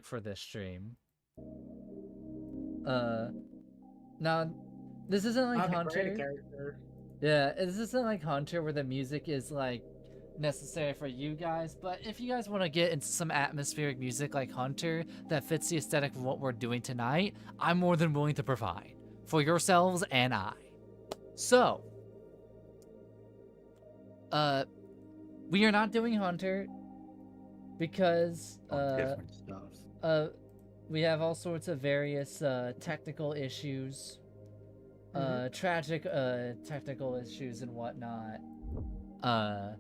for this stream. Now, this isn't like Okay, Hunter. create a character. Yeah, this isn't like Hunter where the music is like necessary for you guys, but if you guys want to get into some atmospheric music like Hunter that fits the aesthetic of what we're doing tonight, I'm more than willing to provide for yourselves and I. So, we are not doing Hunter because different stuff. we have all sorts of various technical issues, tragic technical issues and whatnot. But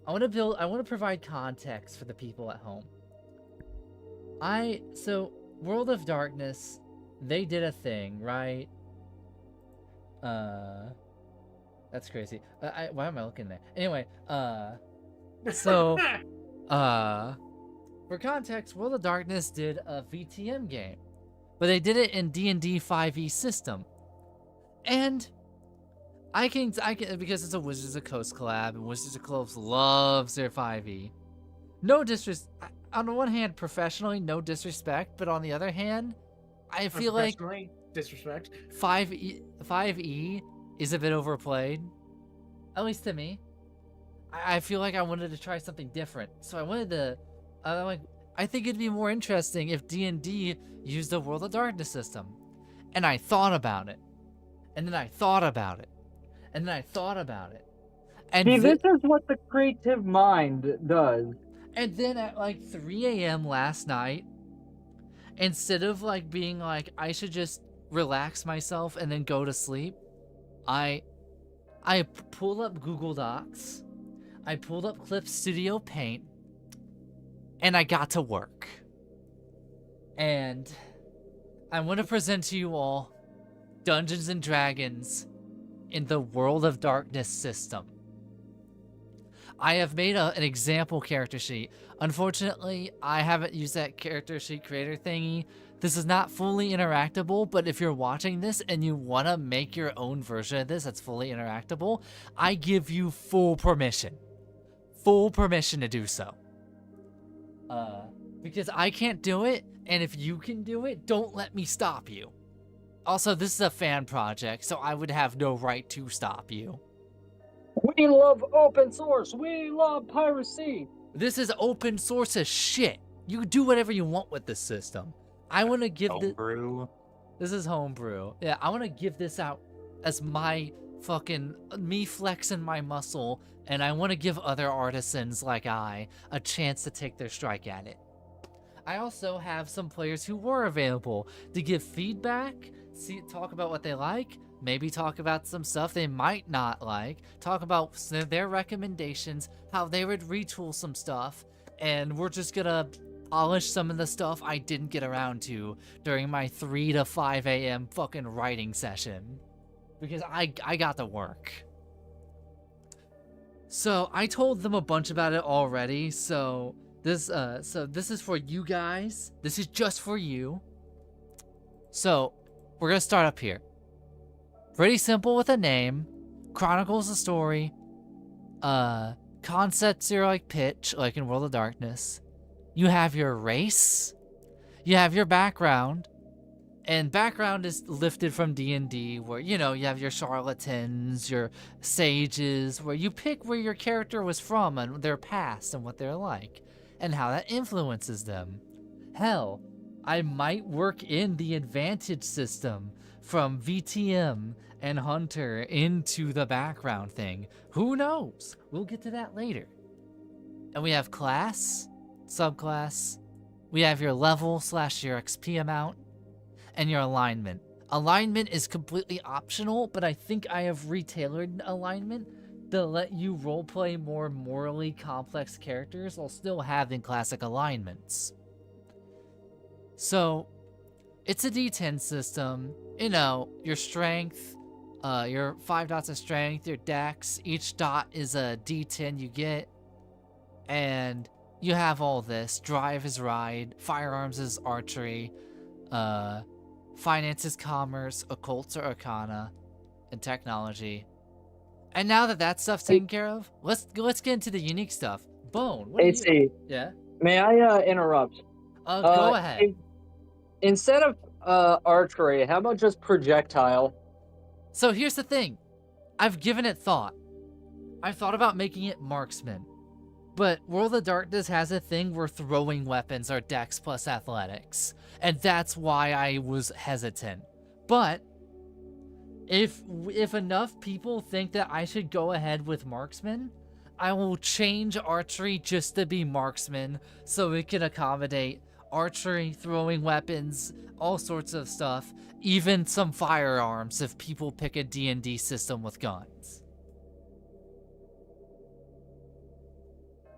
I want to provide context for the people at home. So World of Darkness, they did a thing, right? That's crazy. Why am I looking there? Anyway, so for context, World of Darkness did a VTM game, but they did it in D&D 5e system, and I can because it's a Wizards of the Coast collab, and Wizards of the Coast loves their 5e. No disrespect. On the one hand, professionally, no disrespect, but on the other hand, I feel like disrespect. 5e is a bit overplayed, at least to me. I feel like I wanted to try something different, so I wanted to. I think it'd be more interesting if D&D used the World of Darkness system, and I thought about it, and then I thought about it, and then I thought about it, and see, this is what the creative mind does. And then at like 3 a.m. last night, instead of like being like I should just relax myself and then go to sleep, I pulled up Google Docs, I pulled up Clip Studio Paint, and I got to work. And I want to present to you all Dungeons and Dragons in the World of Darkness system. I have made an example character sheet. Unfortunately, I haven't used that character sheet creator thingy. This is not fully interactable, but if you're watching this and you want to make your own version of this that's fully interactable, I give you full permission. Full permission to do so. Because I can't do it, and if you can do it, don't let me stop you. Also, this is a fan project, so I would have no right to stop you. We love open source. We love piracy. This is open source as shit. You do whatever you want with this system. I want to give Homebrew. This is homebrew. Yeah, I want to give this out as my fucking me flexing my muscle, and I want to give other artisans like I a chance to take their strike at it. I also have some players who were available to give feedback, talk about what they like, maybe talk about some stuff they might not like, talk about their recommendations, how they would retool some stuff, and we're just gonna polish some of the stuff I didn't get around to during my 3 to 5 a.m. fucking writing session. Because I got to work. So I told them a bunch about it already, so this is for you guys. This is just for you. So we're gonna start up here. Pretty simple with a name, chronicles the story, concepts are like pitch, like in World of Darkness. You have your race, you have your background, and background is lifted from D&D, where, you know, you have your charlatans, your sages, where you pick where your character was from and their past and what they're like, and how that influences them. Hell, I might work in the advantage system from VTM and Hunter into the background thing. Who knows? We'll get to that later. And we have class, subclass, we have your level / your XP amount, and your alignment. Alignment is completely optional, but I think I have retailored alignment to let you roleplay more morally complex characters while still having classic alignments. So, it's a D10 system. You know, your strength, your 5 dots of strength, your dex, each dot is a D10 you get, and you have all this. Drive is ride, firearms is archery, finance is commerce, occults are arcana, and technology. And now that that stuff's taken care of, let's get into the unique stuff. Bone, what do you... AC, Yeah? may I interrupt? Go ahead. Instead of archery, how about just projectile? So here's the thing. I've given it thought. I've thought about making it marksman. But World of Darkness has a thing where throwing weapons are dex plus athletics. And that's why I was hesitant. But if enough people think that I should go ahead with marksman, I will change archery just to be marksman so it can accommodate archery, throwing weapons, all sorts of stuff, even some firearms if people pick a D&D system with guns.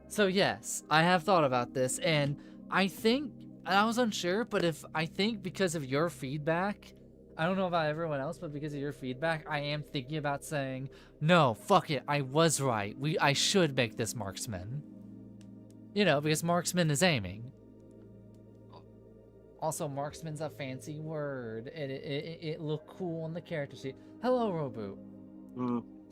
So yes, I have thought about this, and I think, and I was unsure, but I think because of your feedback, I don't know about everyone else, but because of your feedback, I am thinking about saying, no, fuck it, I was right. I should make this marksman. You know, because marksman is aiming. Also, marksman's a fancy word. It looked cool on the character sheet. Hello, Roboot.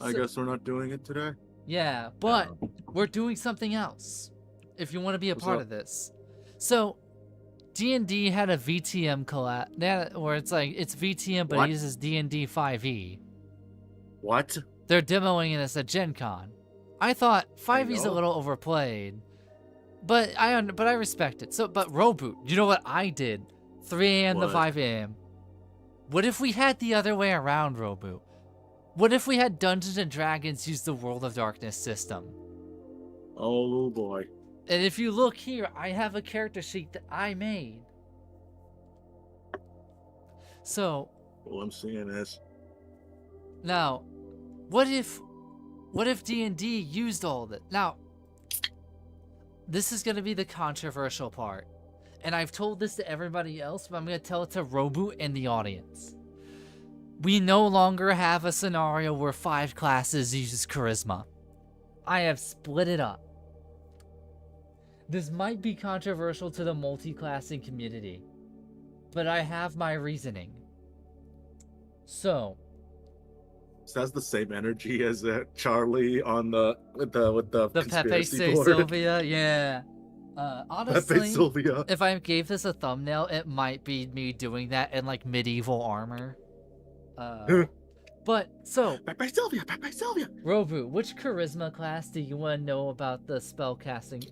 I guess we're not doing it today. Yeah, but we're doing something else. If you want to be a What's part up? of this. So, D&D had a VTM collab, where it's like, it's VTM, but What? it uses D&D 5e. What? They're demoing it as a Gen Con. I thought 5e's a know. little overplayed. But I respect it. So, but Roboot, you know what I did? 3 a.m. to What? 5 a.m. What if we had the other way around, Roboot? What if we had Dungeons and Dragons use the World of Darkness system? Oh boy. And if you look here, I have a character sheet that I made. So, All I'm seeing is now, what if D&D used all of it? Now, this is going to be the controversial part. And I've told this to everybody else, but I'm going to tell it to Roboot and the audience. We no longer have a scenario where 5 classes uses charisma. I have split it up. This might be controversial to the multi-classing community, but I have my reasoning. So, has the same energy as Charlie on the with the the Pepe conspiracy Say board. Sylvia, yeah. Honestly, Pepe Sylvia. if I gave this a thumbnail, it might be me doing that in like medieval armor. But so, Pepe Sylvia. Pepe Sylvia. Robu, which charisma class do you want to know about the spell casting?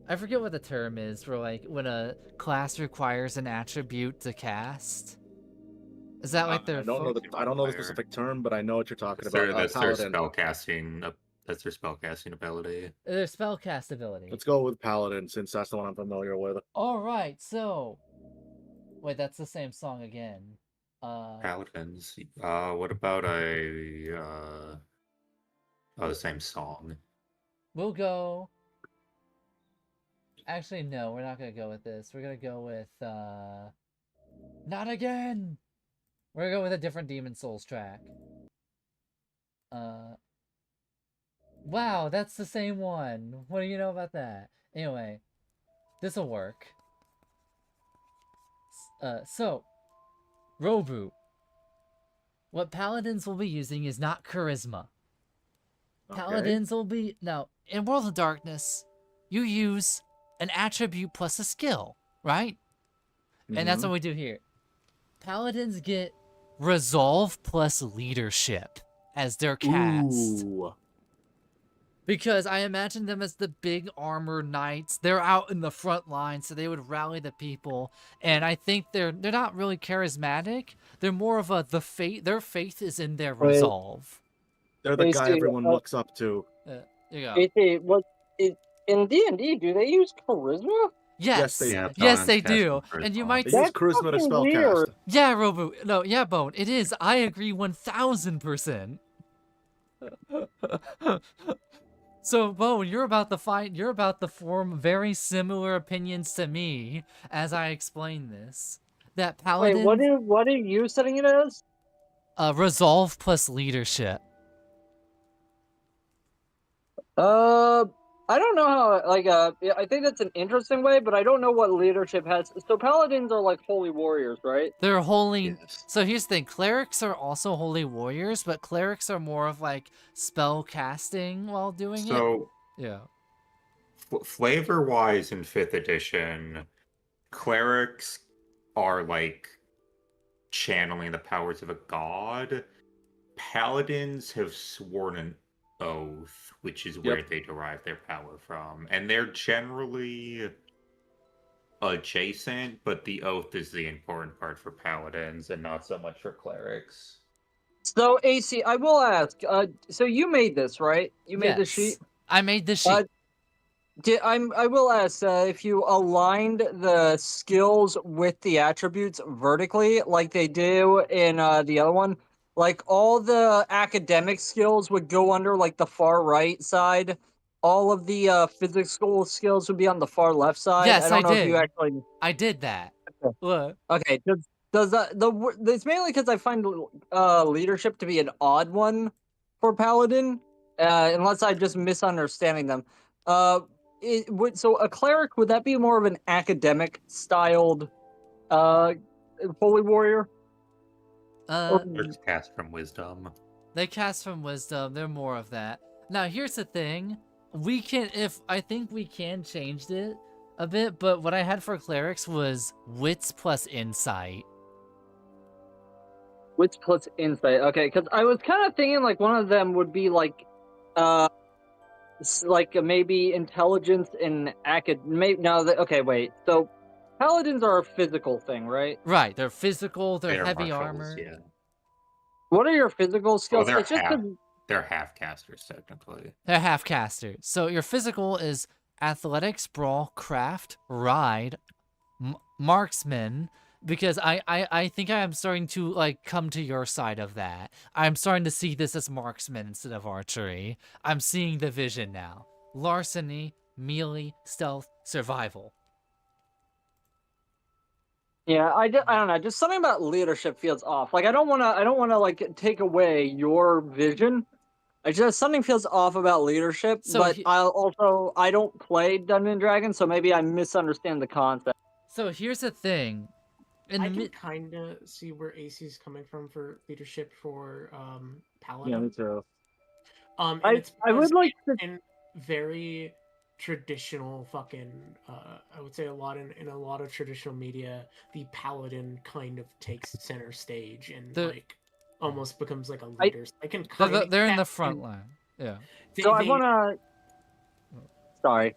I forget what the term is for like when a class requires an attribute to cast. Is that like their? I don't know the specific term, but I know what you're talking about. That's their Paladin. spellcasting. That's their spellcasting ability. Their spell cast ability. Let's go with Paladin since that's the one I'm familiar with. All right, so wait, that's the same song again. Paladins. What about the same song? We'll go. Actually, no, we're not gonna go with this. We're gonna go with not again. We're gonna go with a different Demon Souls track. Wow, that's the same one. What do you know about that? Anyway, this'll work. So, Robu. What Paladins will be using is not charisma. Okay. Paladins will be... Now, in World of Darkness, you use an attribute plus a skill, right? And that's Mhm. what we do here. Paladins get Resolve plus Leadership as their cast. Ooh. Because I imagine them as the big armored knights. They're out in the front line, so they would rally the people. And I think they're not really charismatic. They're more of their faith is in their Right. resolve. They're the guy AC, everyone looks up to. There you go. AC, in D&D, do they use charisma? Yes, they- Yeah, yes, they Paladins do. cast And you charisma. might They say, use charisma to fucking spell weird. cast. yeah, Robo, no, yeah, Bone, it is. I agree 1000%. So, Bone, you're about to form very similar opinions to me as I explain this. That Paladin, Wait, what are you setting it as? Resolve plus Leadership. I don't know how, I think that's an interesting way, but I don't know what leadership has. So paladins are like holy warriors, right? They're holy. Yes. So here's the thing: clerics are also holy warriors, but clerics are more of like spell casting while doing it. So Yeah. flavor-wise in 5th edition, clerics are like channeling the powers of a god. Paladins have sworn an oath, which is where they derive their power from, and they're generally adjacent, but the oath is the important part for paladins and not so much for clerics. So AC, I will ask. So you made this, right? You made the sheet. I made the sheet. I will ask if you aligned the skills with the attributes vertically, like they do in the other one. Like all the academic skills would go under like the far right side. All of the physical skills would be on the far left side. Yes, I don't know did. if you actually. I did that. Okay. Look. Okay. Does it's mainly because I find leadership to be an odd one for paladin, unless I'm just misunderstanding them. So a cleric, would that be more of an academic styled holy warrior? They're cast from wisdom. They cast from wisdom. They're more of that. Now here's the thing. I think we can change it a bit, but what I had for clerics was wits plus insight. Wits plus insight. Okay, because I was kind of thinking like one of them would be like maybe intelligence and okay, wait. So paladins are a physical thing, right? Right. They're physical. They're heavy martials, armor. Yeah. What are your physical skills? Well, It's just they're half casters technically. They're half casters. So your physical is athletics, brawl, craft, ride, marksman. Because I think I am starting to like come to your side of that. I'm starting to see this as marksman instead of archery. I'm seeing the vision now. Larceny, melee, stealth, survival. Yeah, I don't know. Just something about leadership feels off. Like I don't want to like take away your vision. Something feels off about leadership. So but I don't play Dungeons and Dragons, so maybe I misunderstand the concept. So here's the thing. I can kind of see where AC is coming from for leadership for paladin. Yeah, me too. I would like to. In very traditional fucking I would say in a lot of traditional media, the paladin kind of takes center stage and like almost becomes like a leader. They're in the front line. Yeah. I wanna. Sorry.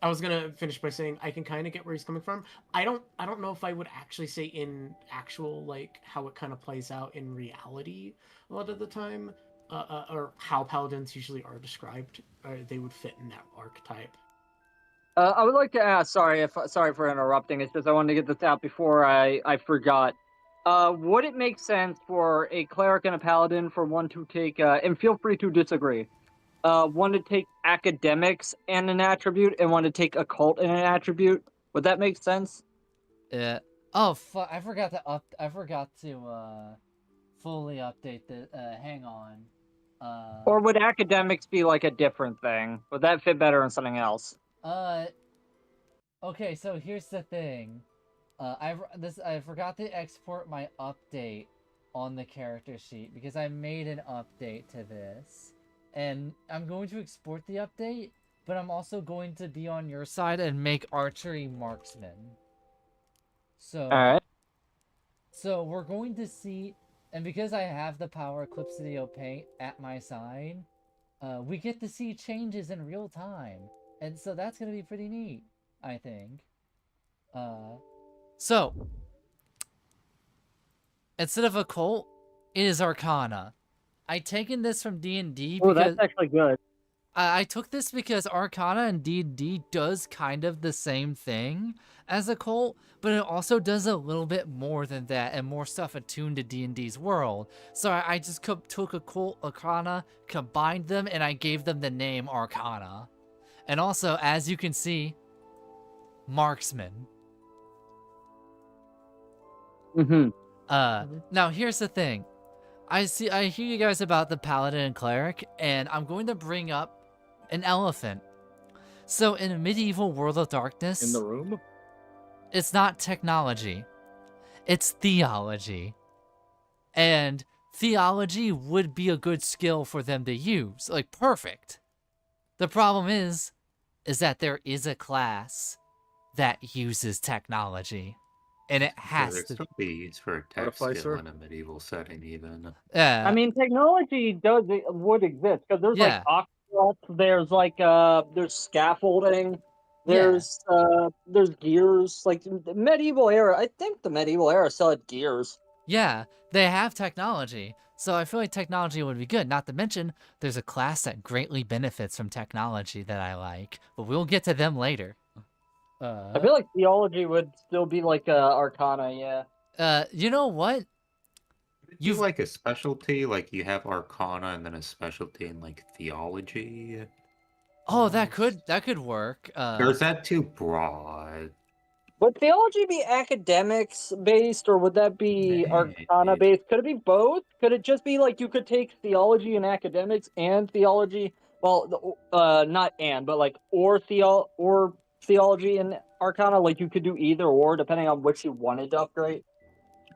I was gonna finish by saying I can kind of get where he's coming from. I don't know if I would actually say in actual like how it kind of plays out in reality a lot of the time, or how paladins usually are described. They would fit in that archetype. I would like to ask. Sorry for interrupting. It's just I wanted to get this out before I forgot. Would it make sense for a cleric and a paladin for one to take? And feel free to disagree. One to take academics and an attribute, and one to take occult and an attribute. Would that make sense? Yeah. Oh fuck! I forgot to fully update the. Hang on. Or would academics be like a different thing? Would that fit better in something else? Okay. So here's the thing. I forgot to export my update on the character sheet because I made an update to this. And I'm going to export the update, but I'm also going to be on your side and make archery marksman. So, Alright. So we're going to see, and because I have the power Eclipse Video Paint at my side, we get to see changes in real time. And so that's going to be pretty neat, I think. So, instead of occult, it is Arcana. I taken this from D&D because... Oh, that's actually good. I took this because Arcana and D&D does kind of the same thing as occult, but it also does a little bit more than that and more stuff attuned to D&D's world. So I just took occult, Arcana, combined them, and I gave them the name Arcana. And also, as you can see, marksman. Now here's the thing. I hear you guys about the paladin and cleric, and I'm going to bring up an elephant. So in a medieval World of Darkness, In the room? it's not technology, it's theology. And theology would be a good skill for them to use, like perfect. The problem is, is that there is a class that uses technology, and it Sure, has there's to. still be use for a tech Butterfly, skill sir? in a medieval setting, even. I mean, technology would exist because there's like Yeah. aqueducts, there's like there's scaffolding, Yeah. there's gears. Like the medieval era, I think the medieval era still had gears. Yeah, they have technology. So I feel like technology would be good. Not to mention, there's a class that greatly benefits from technology that I like, but we'll get to them later. I feel like theology would still be like arcana, yeah. You know what? You like a specialty, like you have Arcana and then a specialty in like theology. Oh, that almost? could work. Or is that too broad? Would theology be academics based, or would that be arcana Maybe. based? Could it be both? Could it just be like you could take theology and academics and theology? Well, not and, but like or theology and arcana. Like you could do either or, depending on which you wanted to upgrade.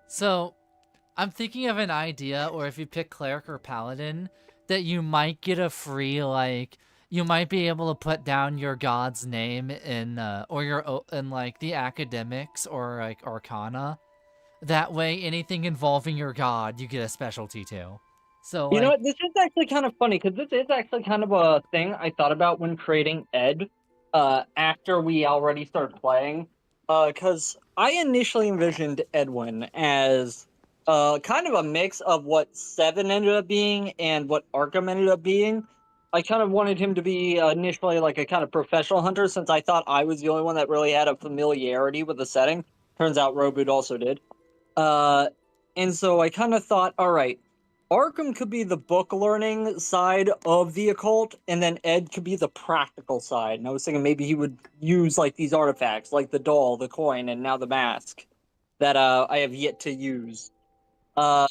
So, I'm thinking of an idea, or if you pick cleric or paladin, that you might get a free, like, you might be able to put down your god's name in, or in like the academics or like arcana. That way, anything involving your god, you get a specialty to. So, You know like, what? This is actually kind of funny because this is actually kind of a thing I thought about when creating Ed. After we already started playing, because I initially envisioned Edwin as kind of a mix of what Seven ended up being and what Arkham ended up being. I kind of wanted him to be initially like a kind of professional hunter, since I thought I was the only one that really had a familiarity with the setting. Turns out Roboot also did. Uh, and so I kind of thought, all right, Arkham could be the book learning side of the occult, and then Ed could be the practical side. And I was thinking maybe he would use like these artifacts, like the doll, the coin, and now the mask that I have yet to use. Uh,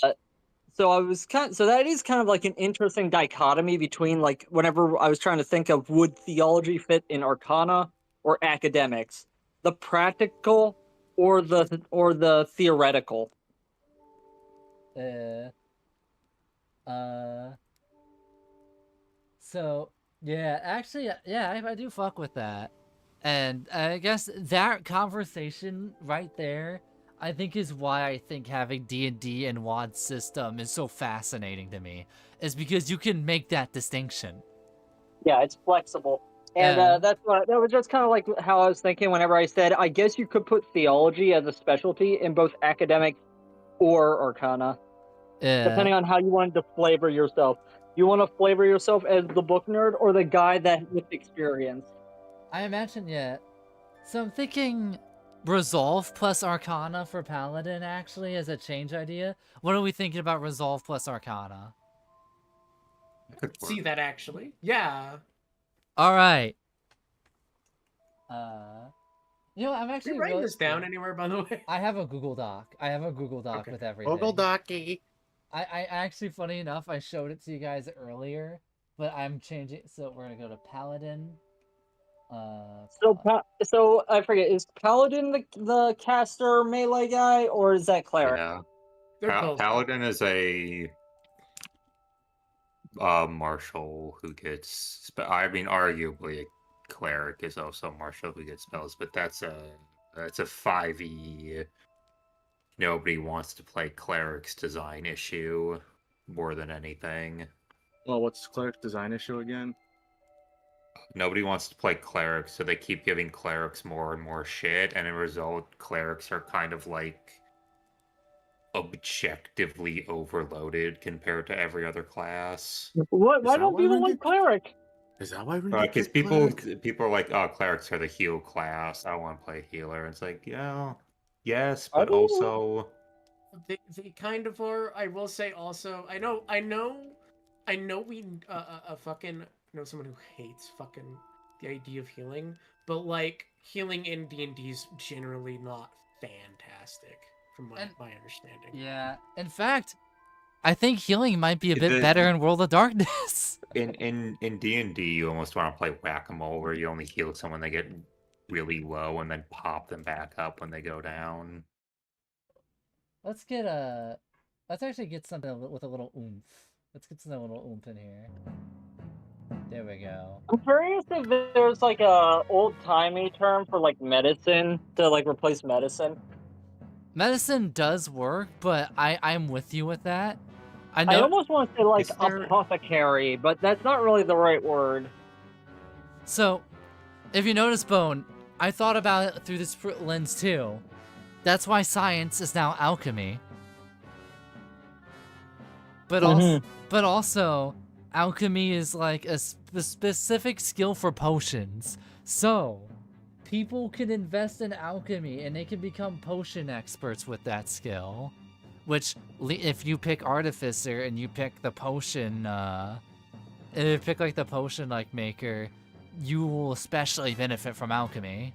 so that is kind of like an interesting dichotomy between like whenever I was trying to think of would theology fit in Arcana or academics, the practical or the theoretical. uh, uh, so, yeah, actually, yeah, I do fuck with that. And I guess that conversation right there, I think is why I think having D&D and WoD system is so fascinating to me, is because you can make that distinction. Yeah, it's flexible. And that was just kind of like how I was thinking whenever I said, I guess you could put theology as a specialty in both academic or arcana, depending on how you wanted to flavor yourself. You want to flavor yourself as the book nerd or the guy that with experience? I imagine, yeah. So I'm thinking Resolve plus Arcana for Paladin, actually, as a change idea. What are we thinking about Resolve plus Arcana? Could See work. that actually? Yeah. All right. You know, I'm Are actually you writing really... this down anywhere, by the way? I have a Google Doc. I have a Google Doc Okay. with everything. Google Docky. I actually, funny enough, I showed it to you guys earlier, but I'm changing. So we're gonna go to Paladin. So I forget, is Paladin the caster melee guy, or is that cleric? Yeah. They're both. Paladin is a martial who gets. I mean, arguably, a cleric is also a martial who gets spells, but that's a 5e. Nobody wants to play cleric's design issue more than anything. Well, what's cleric design issue again? Nobody wants to play clerics, so they keep giving clerics more and more shit, and in result, clerics are kind of like objectively overloaded compared to every other class. What? Why that don't why people we like cleric? Is that why we Because people are like, oh, clerics are the heal class. I want to play healer. It's like, yeah, yes, but Oh. also They kind of are. I will say also. I know. We fucking know someone who hates fucking the idea of healing, but like healing in D&D is generally not fantastic from my understanding. Yeah. In fact, I think healing might be a bit The- better in World of Darkness. in D&D, you almost want to play whack-a-mole, where you only heal someone they get really low and then pop them back up when they go down. Let's actually get something with a little oomph. Let's get some little oomph in here. There we go. I'm curious if there's like a old-timey term for like medicine to like replace medicine. Medicine does work, but I'm with you with that. I I know. almost want to say like Is there- apothecary, but that's not really the right word. So, if you notice, Bone, I thought about it through this lens too. That's why science is now alchemy. But also, alchemy is like a specific skill for potions. So, people can invest in alchemy and they can become potion experts with that skill. Which, if you pick artificer and you pick the potion, and you pick like the potion like maker, you will especially benefit from alchemy.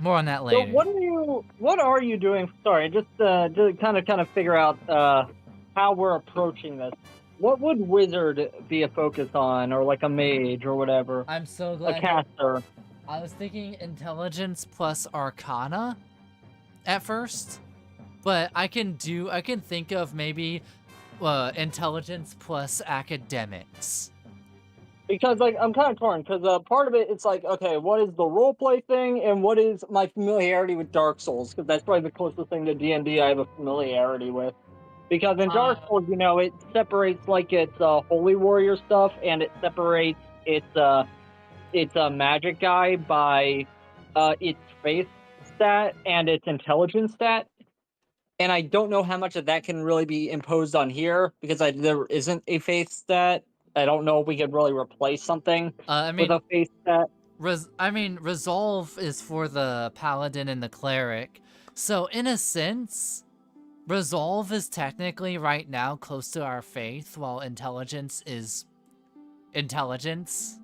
More on that later. So what are you doing? Sorry, just to kind of figure out how we're approaching this. What would wizard be a focus on, or like a mage or whatever? I'm so A glad. caster. I was thinking intelligence plus arcana at first, but I can think of maybe intelligence plus academics. Because like I'm kind of torn, because part of it's like, okay, what is the roleplay thing, and what is my familiarity with Dark Souls? Because that's probably the closest thing to D&D I have a familiarity with. Because in Dark Souls, you know, it separates like its holy warrior stuff, and it separates its magic guy by its faith stat and its intelligence stat. And I don't know how much of that can really be imposed on here, because there isn't a faith stat. I don't know if we could really replace something with a faith stat. Resolve is for the paladin and the cleric. So in a sense, resolve is technically right now close to our faith, while intelligence is intelligence.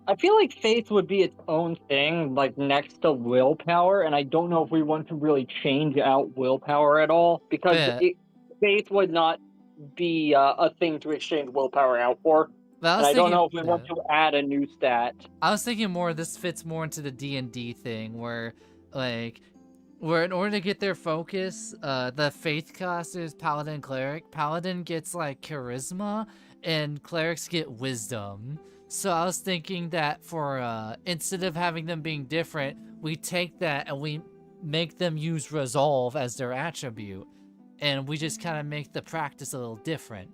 I feel like faith would be its own thing, like next to willpower, and I don't know if we want to really change out willpower at all, because faith would not be a thing to exchange willpower out for. And I don't know if we want to add a new stat. I was thinking more this fits more into the D&D thing, where in order to get their focus, the faith classes, paladin, cleric, paladin gets like charisma and clerics get wisdom. So I was thinking that for instead of having them being different, we take that and we make them use resolve as their attribute, and we just kind of make the practice a little different.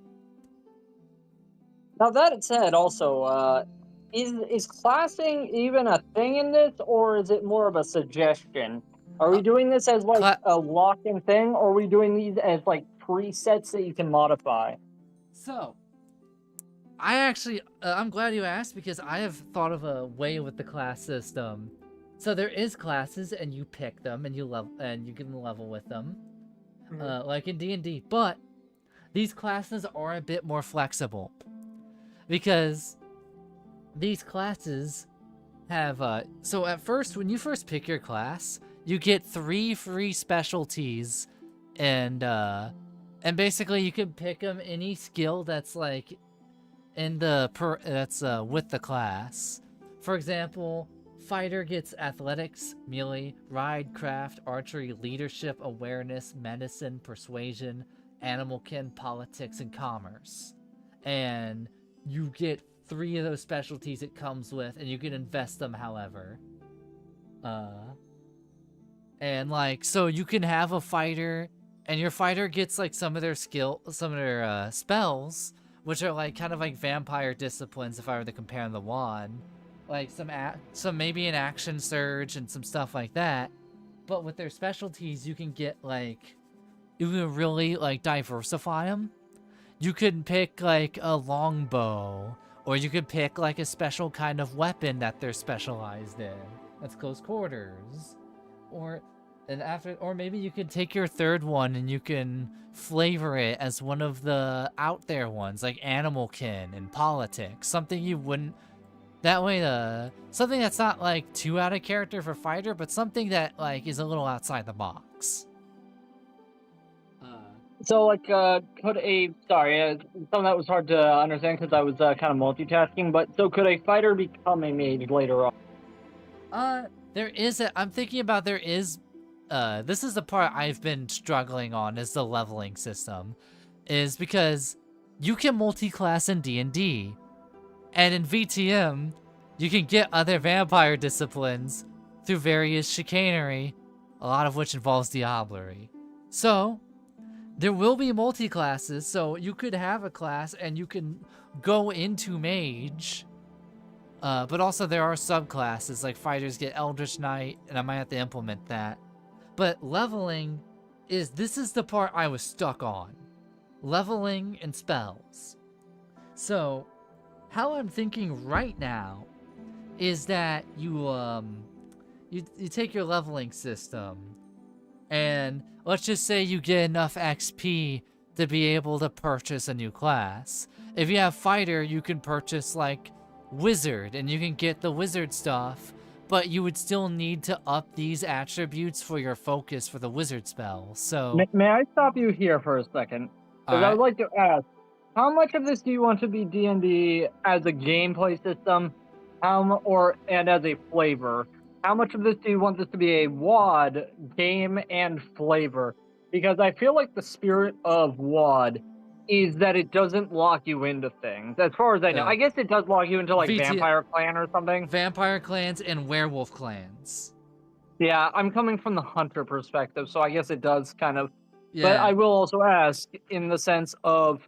Now that said, also, is classing even a thing in this, or is it more of a suggestion? Are we doing this as like a lock-in thing, or are we doing these as like presets that you can modify? So, I actually, I'm glad you asked, because I have thought of a way with the class system. So there is classes, and you pick them, and you can level with them, like in D&D. But these classes are a bit more flexible, because these classes have so at first, when you first pick your class, you get 3 free specialties, and basically you can pick them any skill that's like in the with the class. For example, fighter gets athletics, melee, ride, craft, archery, leadership, awareness, medicine, persuasion, animal kin, politics, and commerce. And you get 3 of those specialties it comes with, and you can invest them however. And like, so you can have a fighter, and your fighter gets like some of their spells, which are like kind of like vampire disciplines if I were to compare the one. Like some maybe an action surge and some stuff like that. But with their specialties, you can get like, you can really like diversify them. You could pick like a longbow, or you could pick like a special kind of weapon that they're specialized in. That's close quarters. Or maybe you could take your third one and you can flavor it as one of the out there ones, like animal kin and politics. Something you wouldn't. That way, something that's not like too out of character for fighter, but something that like is a little outside the box. So like, something that was hard to understand because I was kind of multitasking. But so could a fighter become a mage later on? I'm thinking about there is. This is the part I've been struggling on, is the leveling system, is because you can multi-class in D&D, and in VTM, you can get other vampire disciplines through various chicanery, a lot of which involves diablerie. So, there will be multi-classes, so you could have a class and you can go into mage, but also there are subclasses, like fighters get Eldritch Knight, and I might have to implement that. But leveling this is the part I was stuck on. Leveling and spells. So, how I'm thinking right now is that you take your leveling system, and let's just say you get enough XP to be able to purchase a new class. If you have fighter, you can purchase like wizard, and you can get the wizard stuff, but you would still need to up these attributes for your focus for the wizard spell. So May I stop you here for a second? Because I would like to ask, how much of this do you want to be D&D as a gameplay system, and as a flavor? How much of this do you want this to be a WoD game and flavor? Because I feel like the spirit of WoD is that it doesn't lock you into things. As far as I know, I guess it does lock you into like Vampire Clan or something. Vampire clans and werewolf clans. Yeah, I'm coming from the hunter perspective, so I guess it does kind of. Yeah. But I will also ask, in the sense of,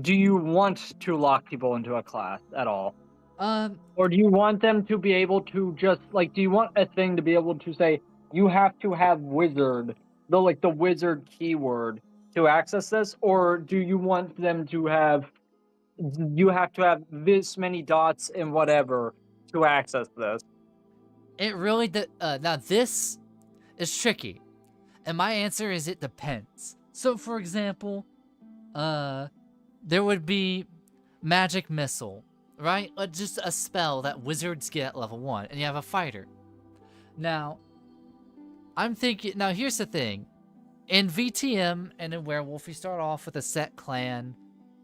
do you want to lock people into a class at all? Or do you want them to be able to just, like, do you want a thing to be able to say, you have to have wizard, the wizard keyword to access this? Or do you want them to have, you have to have this many dots and whatever to access this? It really, now this is tricky. And my answer is it depends. So, for example, there would be Magic Missile, right? Just a spell that wizards get at level 1, and you have a fighter. Now, I'm thinking, now here's the thing. In VTM and in Werewolf, you start off with a set clan.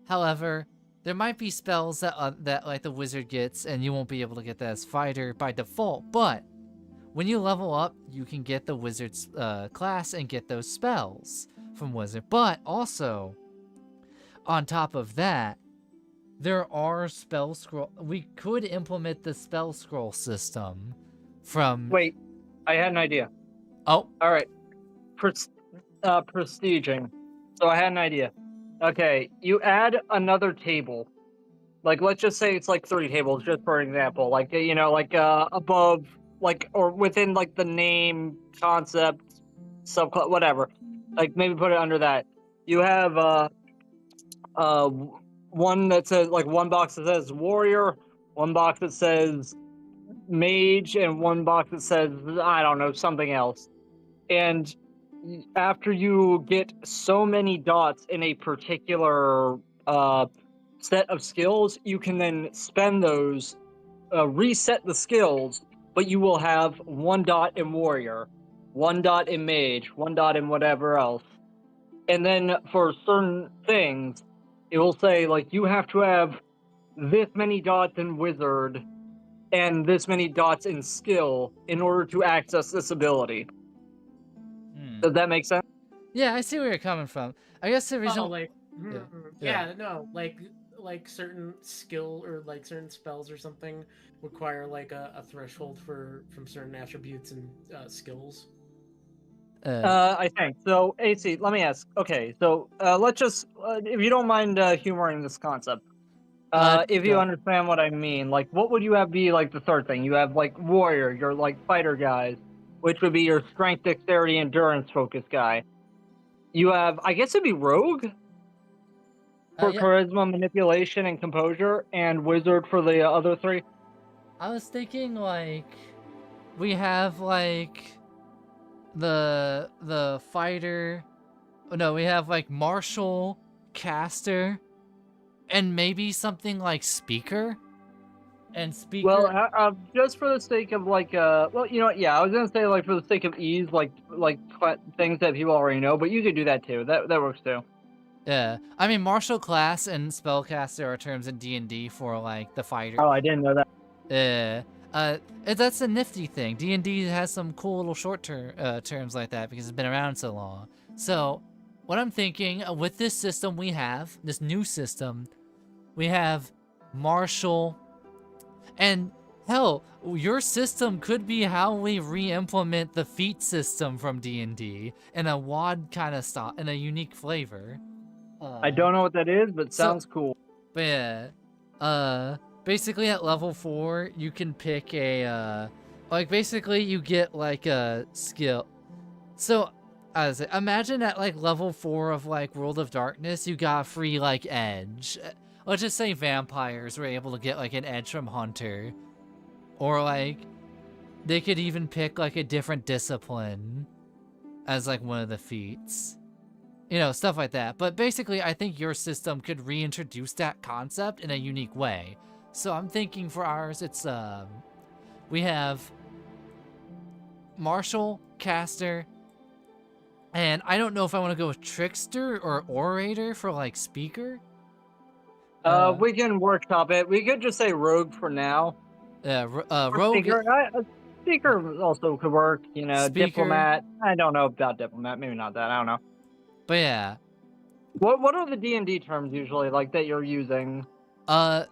However, there might be spells that like the wizard gets, and you won't be able to get that as fighter by default, but when you level up, you can get the wizard's class and get those spells from wizard. But also, on top of that, there are spell scroll. We could implement the spell scroll system from. Wait, I had an idea. Oh, all right. Prestiging. So I had an idea. Okay, you add another table. Like, let's just say it's like 3 tables, just for example. Like, you know, like above, like, or within like the name, concept, subclass, whatever. Like, maybe put it under that. You have one that says, like, one box that says warrior, one box that says mage, and one box that says, I don't know, something else. And after you get so many dots in a particular set of skills, you can then spend those, reset the skills, but you will have 1 dot in warrior, 1 dot in mage, 1 dot in whatever else. And then for certain things, it will say, like, you have to have this many dots in wizard and this many dots in skill in order to access this ability. Does that make sense? Yeah, I see where you're coming from. I guess the original. No, like certain skill or like certain spells or something require like a threshold from certain attributes and skills. I think so. AC, let me ask. Okay, so let's just, if you don't mind humoring this concept, if you understand what I mean, like, what would you have be like the third thing? You have like warrior, your like fighter guys, which would be your strength, dexterity, endurance focus guy. You have, I guess it'd be rogue for charisma, manipulation, and composure, and wizard for the other 3. I was thinking like we have like the fighter. No, we have like martial, caster, and maybe something like speaker. And speaker. Well, just for the sake of like, well, you know what? Yeah, I was gonna say like for the sake of ease, like things that people already know, but you could do that too. That works too. Yeah, I mean, martial class and spellcaster are terms in D&D for like the fighter. Oh, I didn't know that. Yeah, that's a nifty thing. D&D has some cool little short terms like that because it's been around so long. So, what I'm thinking with this system we have, this new system, we have martial, and hell, your system could be how we re-implement the feat system from D&D in a WoD kind of style, in a unique flavor. I don't know what that is, but so- sounds cool. But yeah, basically at level 4, you can pick a, like basically you get like a skill. So, as imagine at like level 4 of like World of Darkness, you got free like edge. Let's just say vampires were able to get like an edge from Hunter. Or like, they could even pick like a different discipline as like one of the feats. You know, stuff like that. But basically, I think your system could reintroduce that concept in a unique way. So I'm thinking for ours, it's, we have Martial, Caster, and I don't know if I want to go with Trickster or Orator for, like, Speaker. We can workshop it. We could just say Rogue for now. Yeah, Or Rogue. Speaker. Speaker also could work, you know. Speaker. Diplomat. I don't know about Diplomat. Maybe not that. I don't know. But yeah. What are the D&D terms usually, like, that you're using?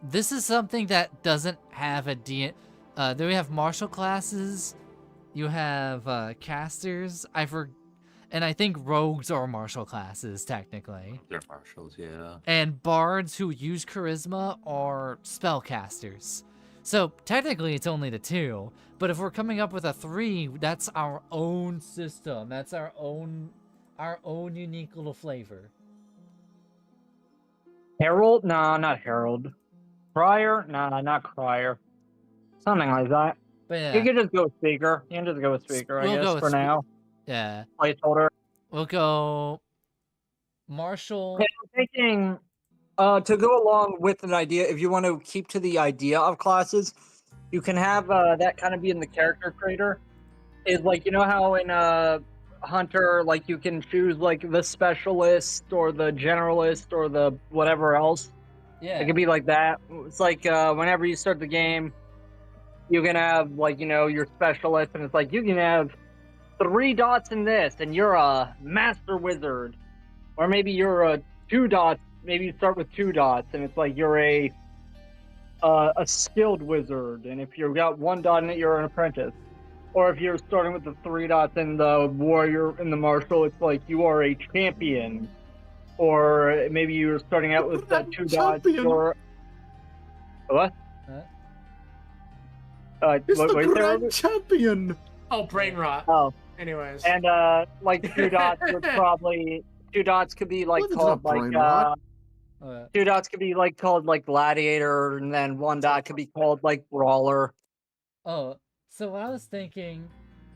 This is something that doesn't have a then we have martial classes, you have, casters, and I think rogues are martial classes, technically. They're marshals, yeah. And bards who use charisma are spellcasters. So, technically, it's only the 2, but if we're coming up with a 3, that's our own system, that's our own unique little flavor. Herald? Nah, not Herald. Crier? Nah, not Crier. Something like that. But yeah. You can just go with Speaker. You can just go with Speaker, We'll I go guess, with for now. Yeah. Placeholder. We'll go Martial. Okay, I'm thinking, to go along with an idea, if you want to keep to the idea of classes, you can have that kind of be in the character creator. Is like, you know how in Hunter, like, you can choose like the specialist or the generalist or the whatever else. Yeah. It could be like that. It's like whenever you start the game, you can have, like, you know, your specialist, and it's like you can have 3 dots in this, and you're a master wizard. Or maybe you're a 2 dots. Maybe you start with 2 dots, and it's like you're a skilled wizard. And if you've got 1 dot in it, you're an apprentice. Or if you're starting with the 3 dots in the warrior and the martial, it's like you are a champion. Or maybe you're starting out with that 2 dots. You're what? It's what the you say, grand Robert? champion. Oh, brain rot. Oh, Anyways. and like 2 dots would probably 2 dots could be like What is called that, like brain rot? 2 dots could be like called like gladiator, and then 1 dot could be called like brawler. Oh, so what I was thinking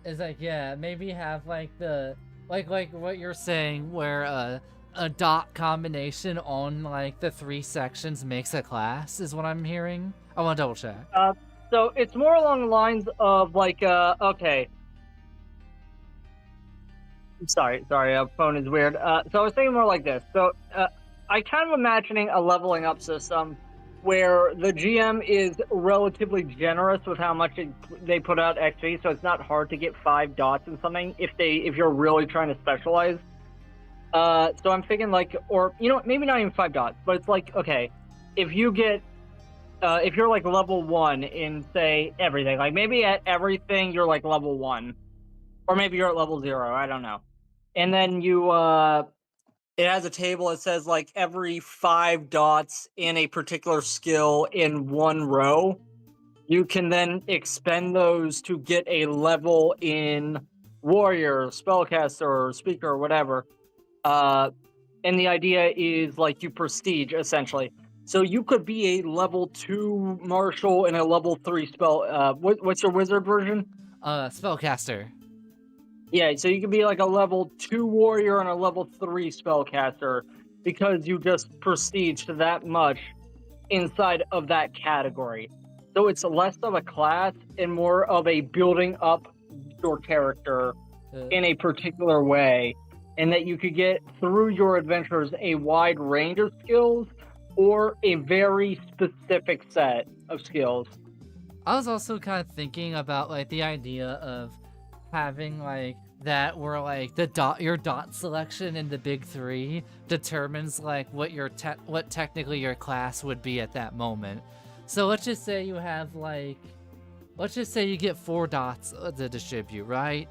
is like, yeah, maybe have like the like what you're saying, where a dot combination on like the 3 sections makes a class is what I'm hearing. I want to double check. So it's more along the lines of like okay. Sorry, phone is weird. So I was thinking more like this. So I kind of imagining a leveling up system where the GM is relatively generous with how much they put out XP, so it's not hard to get 5 dots in something if you're really trying to specialize. So I'm thinking like, or you know what, maybe not even 5 dots, but it's like, okay, if you get if you're like level 1 in, say, everything, like maybe at everything you're like level 1, or maybe you're at level 0, I don't know. And then you it has a table that says like every 5 dots in a particular skill in 1 row, you can then expend those to get a level in warrior, spellcaster, speaker, or whatever. And the idea is like you prestige, essentially. So you could be a level 2 martial and a level 3 spell. What's your wizard version? Spellcaster. Yeah, so you could be like a level 2 warrior and a level 3 spellcaster because you just prestige to that much inside of that category. So it's less of a class and more of a building up your character in a particular way, and that you could get through your adventures a wide range of skills or a very specific set of skills. I was also kind of thinking about like the idea of having like that were like your dot selection in the big three determines like what technically your class would be at that moment. So let's just say you have like, let's just say you get 4 dots to distribute, right?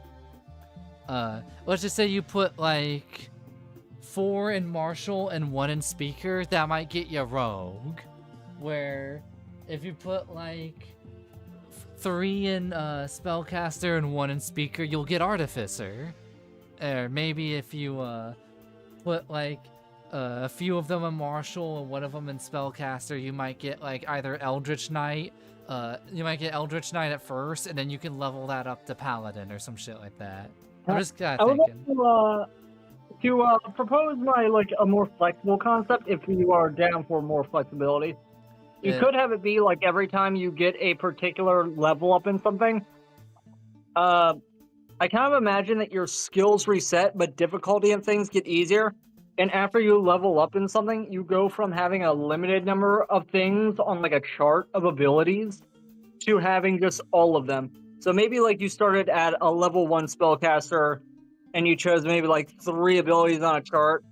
Let's just say you put like 4 in martial and 1 in speaker. That might get you rogue. Where if you put like 3 in spellcaster and 1 in speaker, you'll get artificer. Or maybe if you put like a few of them in martial and 1 of them in spellcaster, you might get like either eldritch knight. You might get eldritch knight at first, and then you can level that up to paladin or some shit like that. I'm just kind I of would thinking. like to propose my like a more flexible concept if you are down for more flexibility. You could have it be like every time you get a particular level up in something, I kind of imagine that your skills reset, but difficulty and things get easier. And after you level up in something, you go from having a limited number of things on like a chart of abilities to having just all of them. So maybe like you started at a level 1 spellcaster and you chose maybe like 3 abilities on a chart.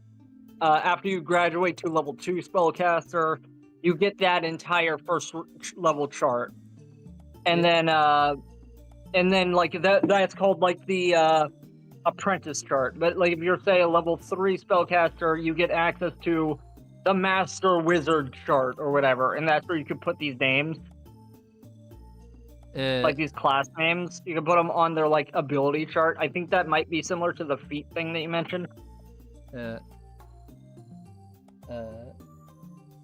After you graduate to level 2 spellcaster, you get that entire first level chart. And then like that's called like the apprentice chart. But like if you're say a level 3 spellcaster, you get access to the master wizard chart or whatever, and that's where you could put these names. Like these class names, you can put them on their like ability chart. I think that might be similar to the feat thing that you mentioned.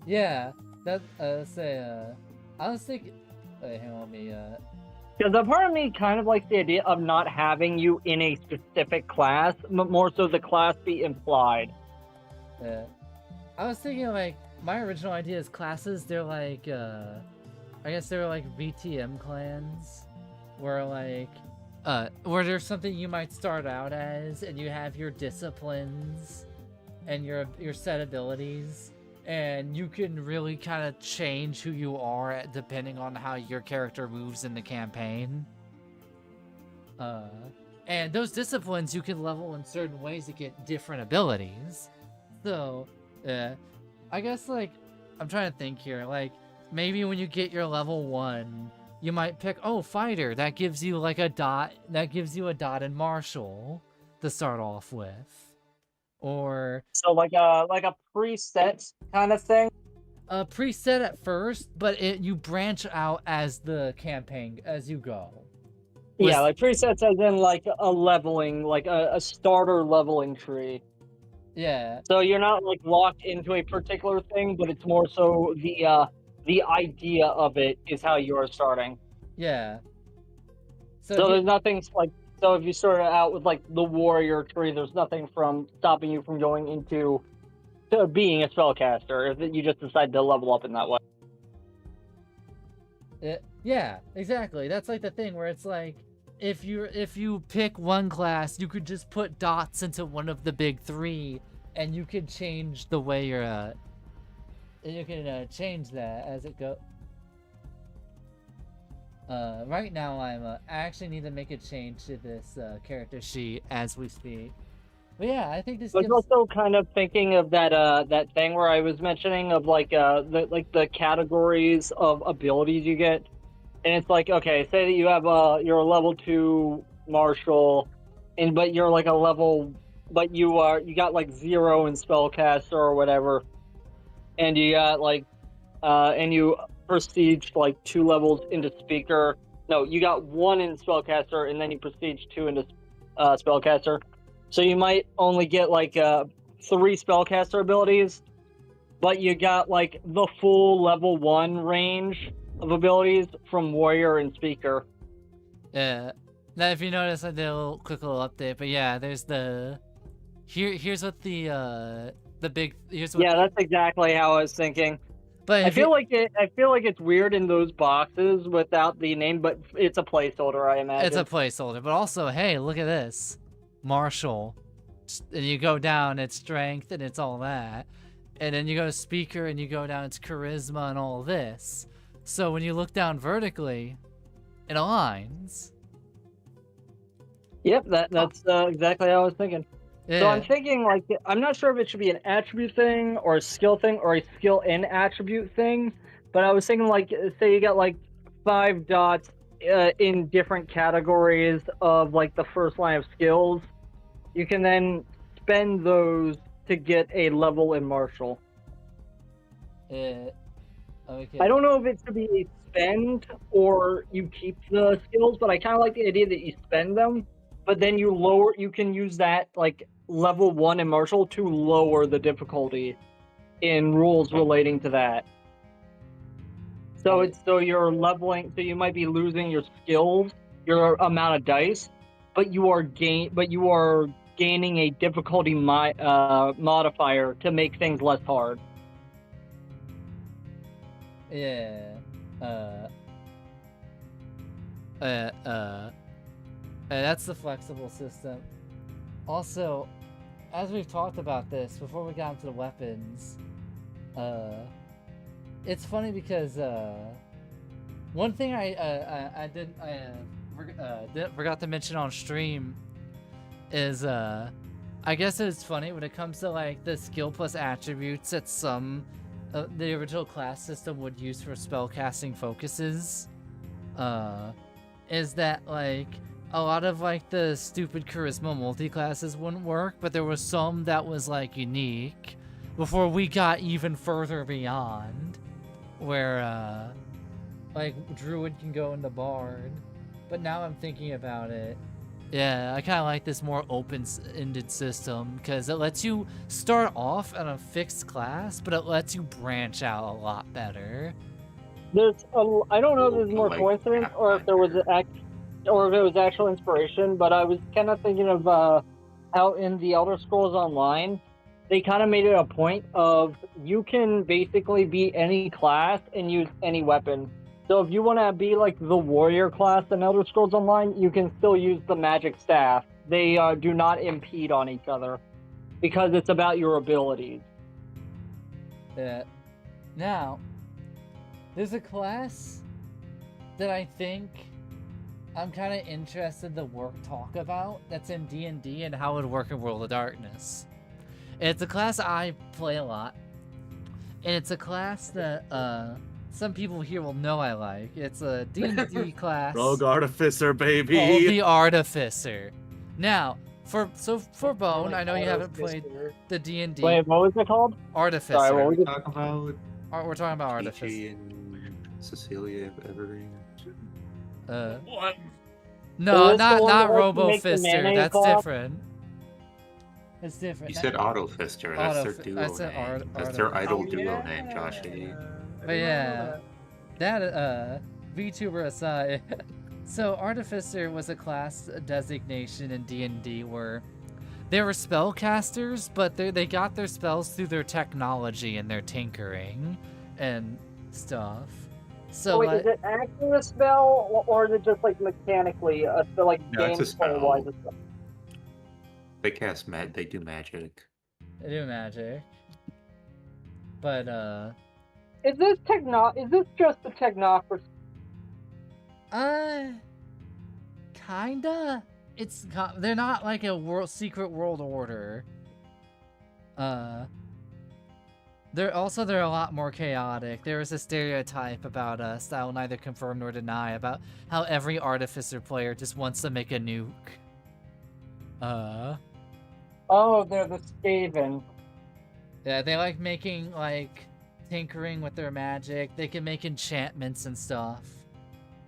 Yeah, that I was thinking. Wait, hang on, Because a part of me kind of likes the idea of not having you in a specific class, but more so the class be implied. I was thinking like my original idea is classes. They're like I guess they're like VTM clans, where like where there's something you might start out as, and you have your disciplines and your set abilities, and you can really kind of change who you are depending on how your character moves in the campaign. And those disciplines you can level in certain ways to get different abilities. So I guess like I'm trying to think here, like maybe when you get your level 1, you might pick, oh, fighter, that gives you like a dot, that gives you a dot in martial to start off with. Or so like a preset kind of thing. Preset at first, but you branch out as the campaign as you go. Yeah, like presets as in like a leveling, like a starter leveling tree. Yeah. So you're not like locked into a particular thing, but it's more so the idea of it is how you are starting. Yeah. So there's nothing like, so if you start out with like the warrior tree, there's nothing from stopping you from going into to being a spellcaster if you just decide to level up in that way. Yeah, exactly. That's like the thing where it's like if you pick one class, you could just put dots into one of the big 3, and you can change the way you're you can change that as it goes. Right now I actually need to make a change to this character sheet as we speak. But yeah, I think this. I was also kind of thinking of that thing where I was mentioning of like the categories of abilities you get, and it's like, okay, say that you have you're a level 2 martial, but you're like a level, but you got like 0 in spellcaster or whatever, and you got like and you prestige like 2 levels into speaker. No, you got 1 in spellcaster, and then you prestige 2 into spellcaster. So you might only get like 3 spellcaster abilities, but you got like the full level 1 range of abilities from warrior and speaker. Yeah. Now, if you notice, I did a quick little update. But yeah, there's the here's what the big here's what. Yeah, that's exactly how I was thinking. But I feel like it's weird in those boxes without the name, but it's a placeholder, I imagine. It's a placeholder, but also, hey, look at this, martial, and you go down, it's strength, and it's all that, and then you go to speaker, and you go down, it's charisma, and all this. So when you look down vertically, it aligns. Yep, that's exactly how I was thinking. Yeah. So I'm thinking, like, I'm not sure if it should be an attribute thing or a skill thing or a skill and attribute thing, but I was thinking, like, say you got like 5 dots in different categories of like the first line of skills, you can then spend those to get a level in martial. Okay. I don't know if it should be a spend or you keep the skills, but I kind of like the idea that you spend them, but then you can use that like level 1 in martial to lower the difficulty in rules relating to that. So Yeah. it's so you're leveling, so you might be losing your skills, your amount of dice, but you are gaining a difficulty modifier to make things less hard. Yeah. That's the flexible system. Also, as we've talked about this before we got into the weapons, it's funny because one thing I forgot to mention on stream is I guess it's funny when it comes to like the skill plus attributes that some the original class system would use for spellcasting focuses. Is that like a lot of like the stupid charisma multi-classes wouldn't work, but there was some that was like unique before we got even further beyond where like druid can go into bard. But now I'm thinking about it, yeah, I kind of like this more open-ended system because it lets you start off at a fixed class, but it lets you branch out a lot better. I don't know if there's more Like coincidence or if there was or if it was actual inspiration, but I was kind of thinking of how in the Elder Scrolls Online, they kind of made it a point of you can basically be any class and use any weapon. So if you want to be like the warrior class in Elder Scrolls Online, you can still use the magic staff. They do not impede on each other because it's about your abilities. Yeah. Now, there's a class that I think I'm kind of interested to talk about that's in D&D and how it would work in World of Darkness. It's a class I play a lot, and it's a class that some people here will know I like. It's a D&D class. Rogue Artificer, baby. Called the Artificer. Now, for Bone, I know you haven't played the D&D. Wait, what was it called? Artificer. Sorry, what was it? Talk about We're talking about Peachy Artificer. and Cecilia Evergreen. What? No, Is this the one not that lets you make the Robo-Fister. mayonnaise That's clock? different. It's different. You said Auto Fister. That's their duo I said name. That's their Arto- idol duo name, Joshy. But yeah, that VTuber aside, so Artificer was a class designation in D&D where they were spellcasters, but they got their spells through their technology and their tinkering and stuff. So Wait, like, is it actually a spell, or is it just like mechanically a spell, like No, it's a gameplay-wise? spell. They cast they do magic. they do magic. But Is this just the technocracy? Kinda. They're not like a secret world order. They're a lot more chaotic. There is a stereotype about style neither confirm nor deny about how every Artificer player just wants to make a nuke. Oh, they're the Skaven. Yeah, they like making tinkering with their magic. They can make enchantments and stuff.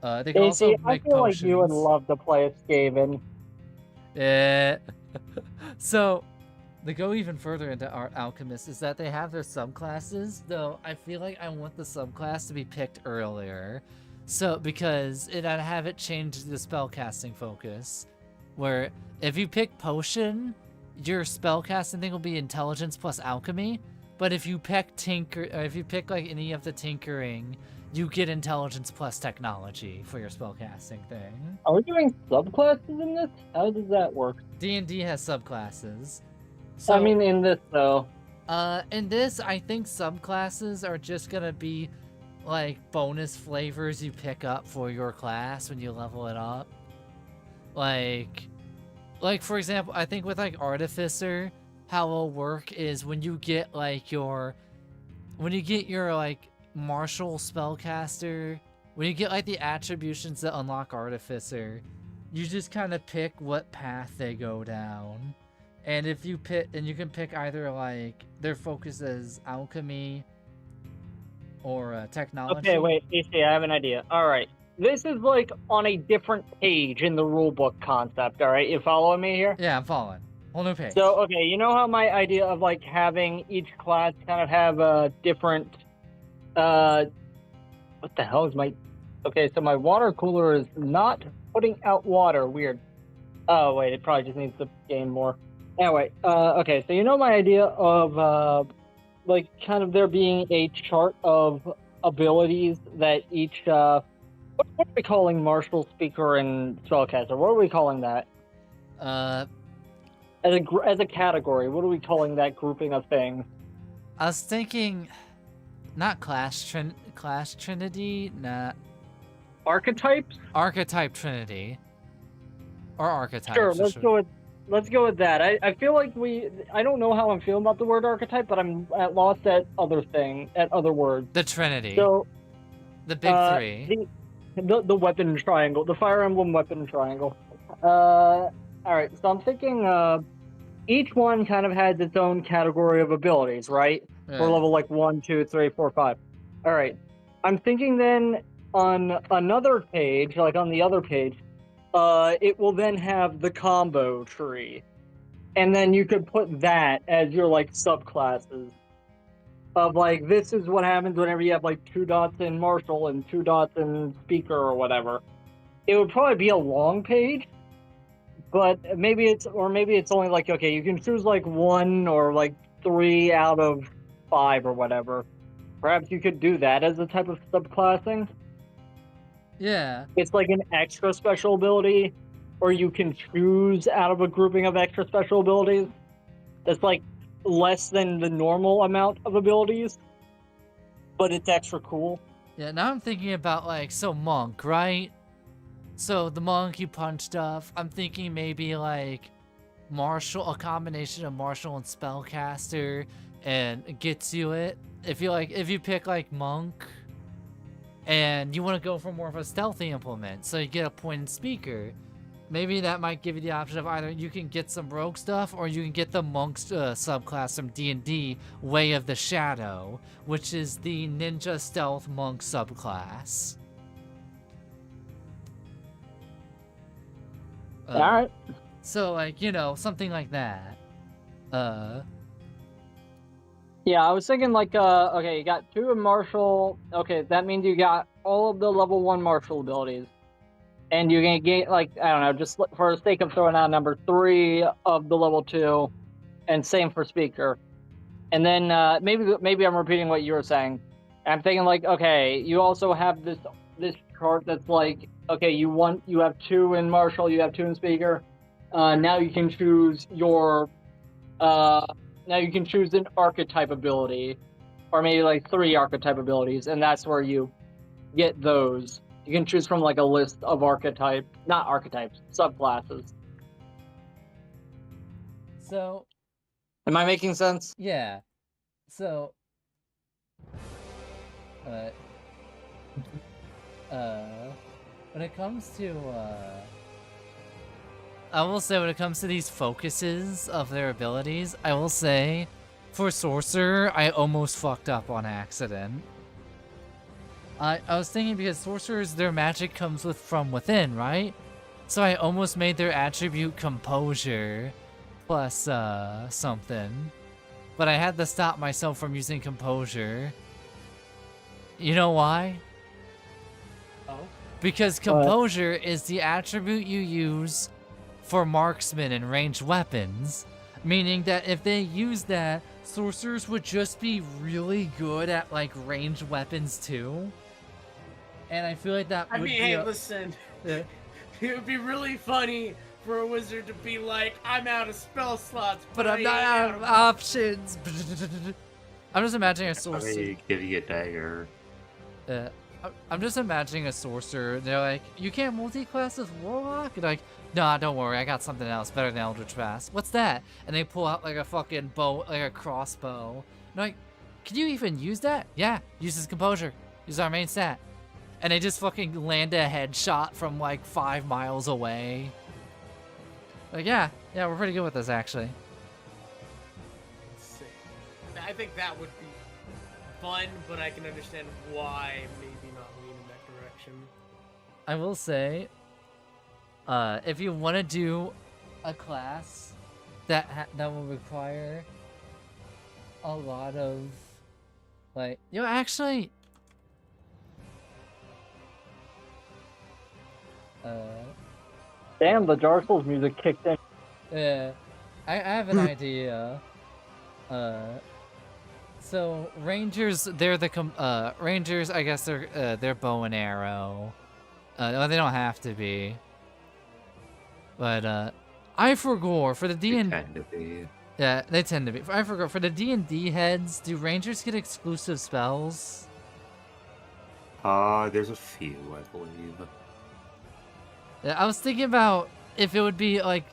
They can also Casey, I make feel potions. like you would love to play a Skaven. Yeah. So, to go even further into our alchemists is that they have their subclasses, though I feel like I want the subclass to be picked earlier. So, because I'd have it change the spellcasting focus, where if you pick potion, your spellcasting thing will be intelligence plus alchemy, but if you pick like any of the tinkering, you get intelligence plus technology for your spellcasting thing. Are we doing subclasses in this? How does that work? D&D has subclasses. So, I mean, in this though. in this, I think subclasses are just gonna be like bonus flavors you pick up for your class when you level it up. Like, like for example, I think with like Artificer, how it'll work is when you get like your like martial spellcaster, when you get like the attributions that unlock Artificer, you just kind of pick what path they go down. And if you pick, and you can pick either like their focus as alchemy or technology. Okay, wait, AC, I have an idea. All right, this is like on a different page in the rulebook concept. All right, you following me here? Yeah, I'm following. Whole new page. So, okay, you know how my idea of like having each class kind of have a different, what the hell is my? Okay, so my water cooler is not putting out water. Weird. Oh wait, it probably just needs to gain more. Anyway, okay, so you know my idea of like kind of there being a chart of abilities that each what are we calling martial, speaker, and spellcaster? What are we calling that? As a category, what are we calling that grouping of things? I was thinking, not class trinity, not Archetypes? archetype trinity, or archetypes. Sure, let's go with that. I feel like I don't know how I'm feeling about the word archetype, but I'm at loss at other words. The trinity. So the big three. The weapon triangle, the Fire Emblem weapon triangle. All right, so I'm thinking each one kind of has its own category of abilities, right? Yeah. For level like 1, 2, 3, 4, 5. All right, I'm thinking then on another page, like on the other page, it will then have the combo tree, and then you could put that as your like subclasses of like, this is what happens whenever you have like 2 dots in martial and 2 dots in speaker or whatever. It would probably be a long page, but maybe it's only like, okay, you can choose like 1 or like 3 out of 5 or whatever. Perhaps you could do that as a type of subclassing. Yeah. It's like an extra special ability, or you can choose out of a grouping of extra special abilities. That's like less than the normal amount of abilities, but it's extra cool. Yeah, now I'm thinking about like, so monk, right? So the monk, you punch stuff. I'm thinking maybe like martial, a combination of martial and spellcaster, and gets you it. If you pick like monk, and you want to go for more of a stealthy implement, so you get a pointed speaker, maybe that might give you the option of either you can get some rogue stuff, or you can get the monk's subclass from D&D, Way of the Shadow, which is the ninja stealth monk subclass. All right. So like, something like that. Yeah, I was thinking like, okay, you got 2 in martial. Okay, that means you got all of the level 1 martial abilities. And you're gonna get like, I don't know, just for the sake of throwing out a number, 3 of the level 2, and same for speaker. And then maybe I'm repeating what you were saying. I'm thinking like, okay, you also have this chart that's like, okay, you have 2 in martial, you have 2 in speaker. Now you can choose your now you can choose an archetype ability, or maybe like 3 archetype abilities, and that's where you get those. You can choose from like a list of subclasses. So, am I making sense? yeah. So, when it comes to, I will say when it comes to these focuses of their abilities, I will say, for Sorcerer, I almost fucked up on accident. I was thinking because Sorcerers, their magic comes from within, right? So I almost made their attribute Composure plus something. But I had to stop myself from using Composure. You know why? Oh. Because Composure is the attribute you use for marksmen and ranged weapons. Meaning that if they use that, Sorcerers would just be really good at like ranged weapons too. And I feel like that would be hey, listen. Yeah. It would be really funny for a wizard to be like, I'm out of spell slots, But I'm not out of options. I'm just imagining a sorcerer. Give you a dagger. I'm just imagining a sorcerer. They're like, you can't multi-class with Warlock? And like, nah, don't worry, I got something else better than Eldritch Blast. What's that? And they pull out like a fucking bow, like a crossbow. And like, can you even use that? Yeah, uses Composure. Use our main stat. And they just fucking land a headshot from like 5 miles away. Like, yeah, we're pretty good with this actually. Sick. I think that would be fun, but I can understand why maybe not lean in that direction. I will say, if you want to do a class that will require a lot of, like, actually, Damn, the Dark Souls music kicked in. yeah, I have an idea. So Rangers, they're the Rangers. I guess they're bow and arrow. Well, they don't have to be. But I forgot for the D and Tend to be. yeah, they tend to be. I forgot for the D&D heads. Do Rangers get exclusive spells? There's a few, I believe. Yeah, I was thinking about if it would be like,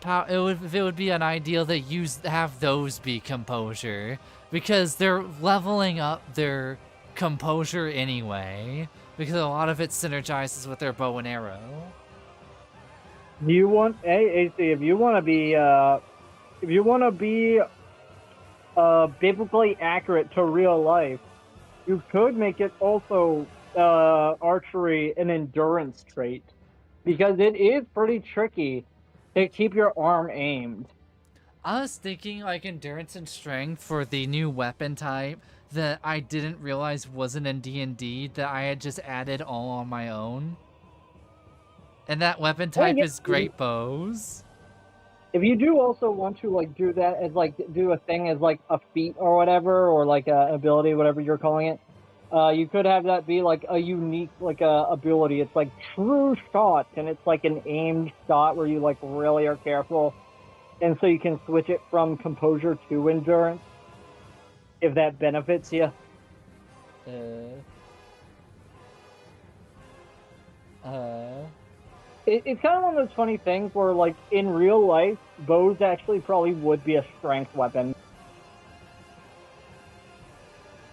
if it would be an ideal that have those be composure, because they're leveling up their composure anyway, because a lot of it synergizes with their bow and arrow. Do you want, hey, AC, if you want to be biblically accurate to real life, you could make it also archery an endurance trait, because it is pretty tricky to keep your arm aimed. I was thinking like endurance and strength for the new weapon type that I didn't realize wasn't in D&D, that I had just added all on my own. And that weapon type is great bows. If you do also want to like do that as like do a thing as like a feat or whatever, or like a ability, whatever you're calling it, you could have that be like a unique like ability. It's like true shot, and it's like an aimed shot where you like really are careful, and so you can switch it from composure to endurance if that benefits you. It's kind of one of those funny things where, like, in real life, bows actually probably would be a strength weapon.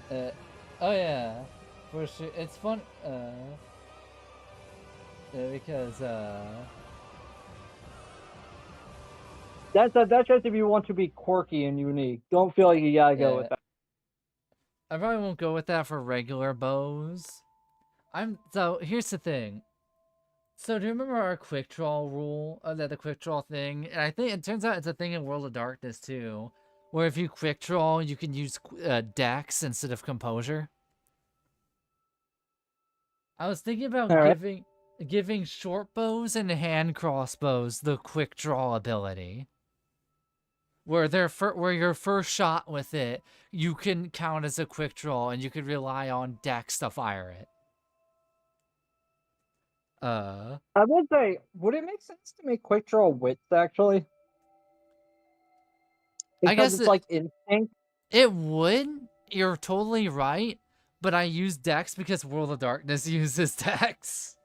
Oh yeah, for sure. It's fun. Because that's just if you want to be quirky and unique. Don't feel like you gotta go with that. I probably won't go with that for regular bows. So here's the thing. So do you remember our quick draw rule? The quick draw thing? And I think it turns out it's a thing in World of Darkness too, where if you quick draw, you can use Dex instead of Composure. I was thinking about giving short bows and hand crossbows the quick draw ability, where where your first shot with it, you can count as a quick draw, and you could rely on Dex to fire it. I would say, would it make sense to make quick draw wits actually? Because I guess it's like instinct. It would. You're totally right. But I use Dex because World of Darkness uses Dex.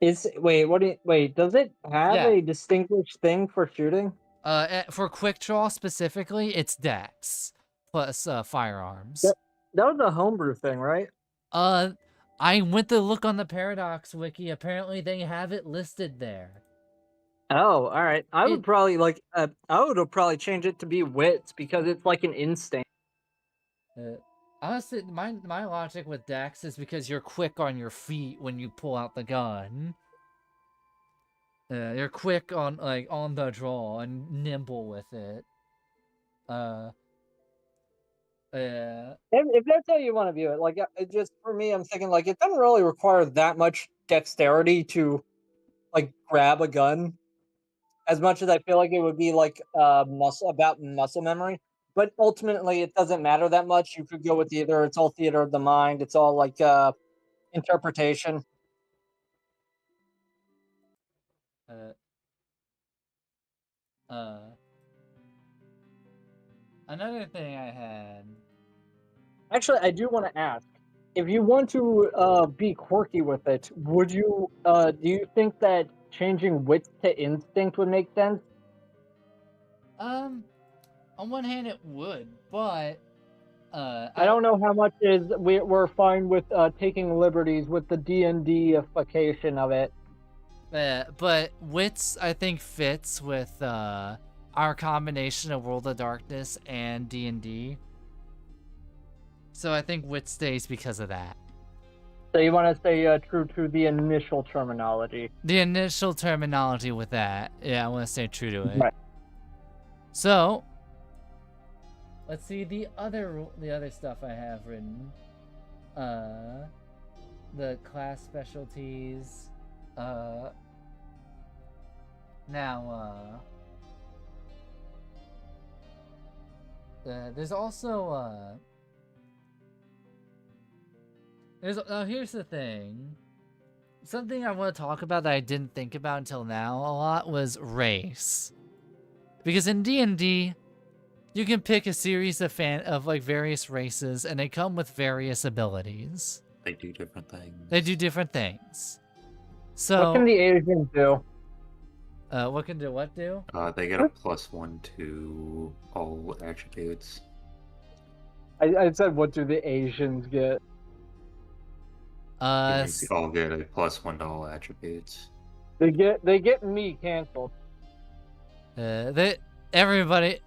Does it have a distinguished thing for shooting? For quick draw specifically, it's Dex plus firearms. That was a homebrew thing, right? I went to look on the Paradox wiki. Apparently, they have it listed there. Oh, all right. I would probably change it to be wits because it's like an instinct. Honestly, my logic with Dex is because you're quick on your feet when you pull out the gun. You're quick on the draw and nimble with it. If that's how you want to view it, like it just for me, I'm thinking like it doesn't really require that much dexterity to like grab a gun, as much as I feel like it would be like muscle memory. But ultimately, it doesn't matter that much. You could go with either. It's all theater of the mind. It's all like interpretation. Another thing I had. Actually, I do want to ask if you want to be quirky with it, would you do you think that changing wits to instinct would make sense? On one hand, it would, but I don't know how much we're fine with taking liberties with the D&D-ification of it. But wits, I think, fits with our combination of World of Darkness and D&D. So I think wit stays because of that. So you want to stay true to the initial terminology. The initial terminology with that. Yeah, I want to stay true to it. Right. So, let's see the other stuff I have written. The class specialties. There's also here's the thing. Something I want to talk about that I didn't think about until now a lot was race. Because in D&D, you can pick a series of various races, and they come with various abilities. They do different things. They do different things. So What can the Asians do? what can do what do? They get a +1 to all attributes. I said, what do the Asians get? Humans all get a +1 to all attributes. They get me canceled.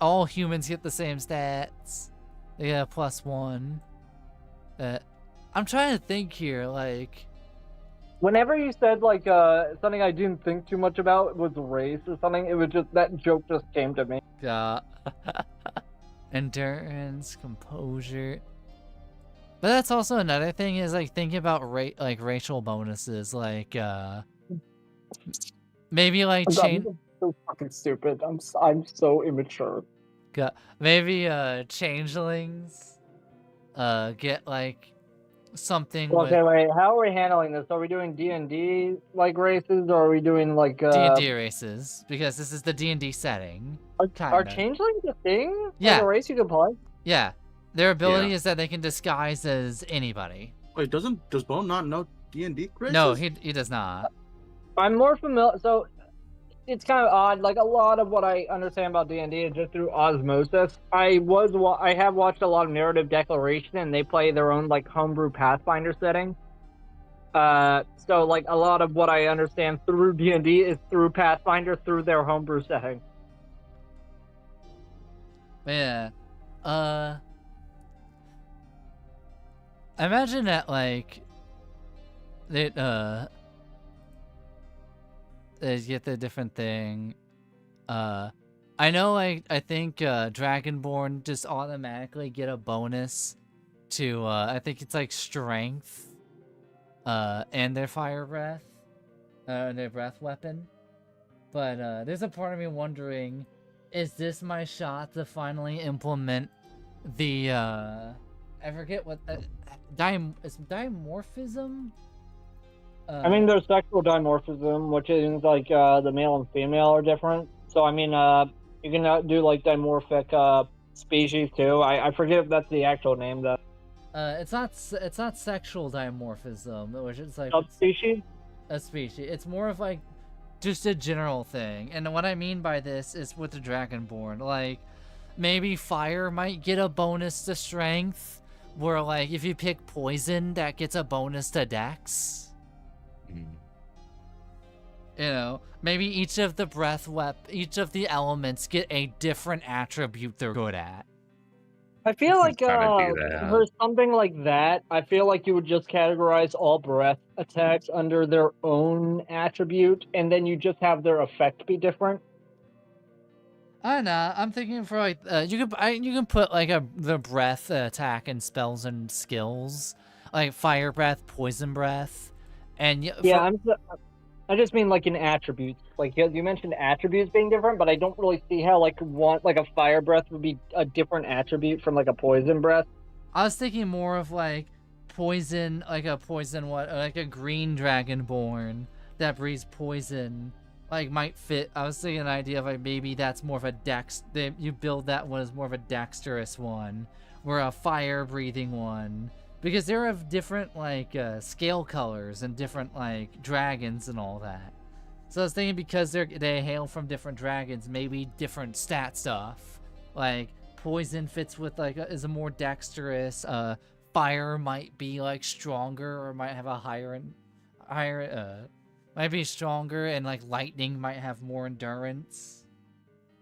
All humans get the same stats. They get a +1. I'm trying to think here, like. Whenever you said like something I didn't think too much about was race or something, it was just that joke just came to me. Endurance, composure. But that's also another thing is like thinking about racial bonuses, like maybe like change. I'm so fucking stupid. I'm so immature. Maybe changelings get like something. Okay, wait. How are we handling this? Are we doing D&D like races, or are we doing like D&D races? Because this is the D&D setting. Are changelings a thing? Yeah. Like a race you can play? Yeah. Their ability is that they can disguise as anybody. Wait, does Bone not know D&D races? No, he does not. I'm more familiar. So it's kind of odd. Like a lot of what I understand about D&D is just through osmosis. I have watched a lot of Narrative Declaration, and they play their own like homebrew Pathfinder setting. So like a lot of what I understand through D&D is through Pathfinder through their homebrew setting. Yeah. I imagine that like they get the different thing. I know I think Dragonborn just automatically get a bonus to I think it's like strength and their fire breath their breath weapon. But there's a part of me wondering, is this my shot to finally implement the I forget what is dimorphism? I mean, there's sexual dimorphism, which is like the male and female are different. So I mean, you can do like dimorphic species too. I forget if that's the actual name though. It's not sexual dimorphism, which is like subspecies. A species. It's more of like just a general thing. And what I mean by this is with the Dragonborn, like maybe fire might get a bonus to strength, where like if you pick poison, that gets a bonus to dex. You know, maybe each of the elements get a different attribute they're good at. I feel like for something like that, I feel like you would just categorize all breath attacks under their own attribute, and then you just have their effect be different. I don't know. I'm thinking for like you can put like the breath attack and spells and skills, like fire breath, poison breath, and I just mean like in attributes. Like you mentioned attributes being different, but I don't really see how like a fire breath would be a different attribute from like a poison breath. I was thinking more of like poison, like a green dragonborn that breathes poison, like might fit. I was thinking an idea of like maybe that's more of a you build that one as more of a dexterous one, where a fire breathing one because they're of different like scale colors and different like dragons and all that. So I was thinking because they hail from different dragons, maybe different stat stuff. Like poison fits with like is a more dexterous. Fire might be like stronger or might have a higher might be stronger, and like lightning might have more endurance.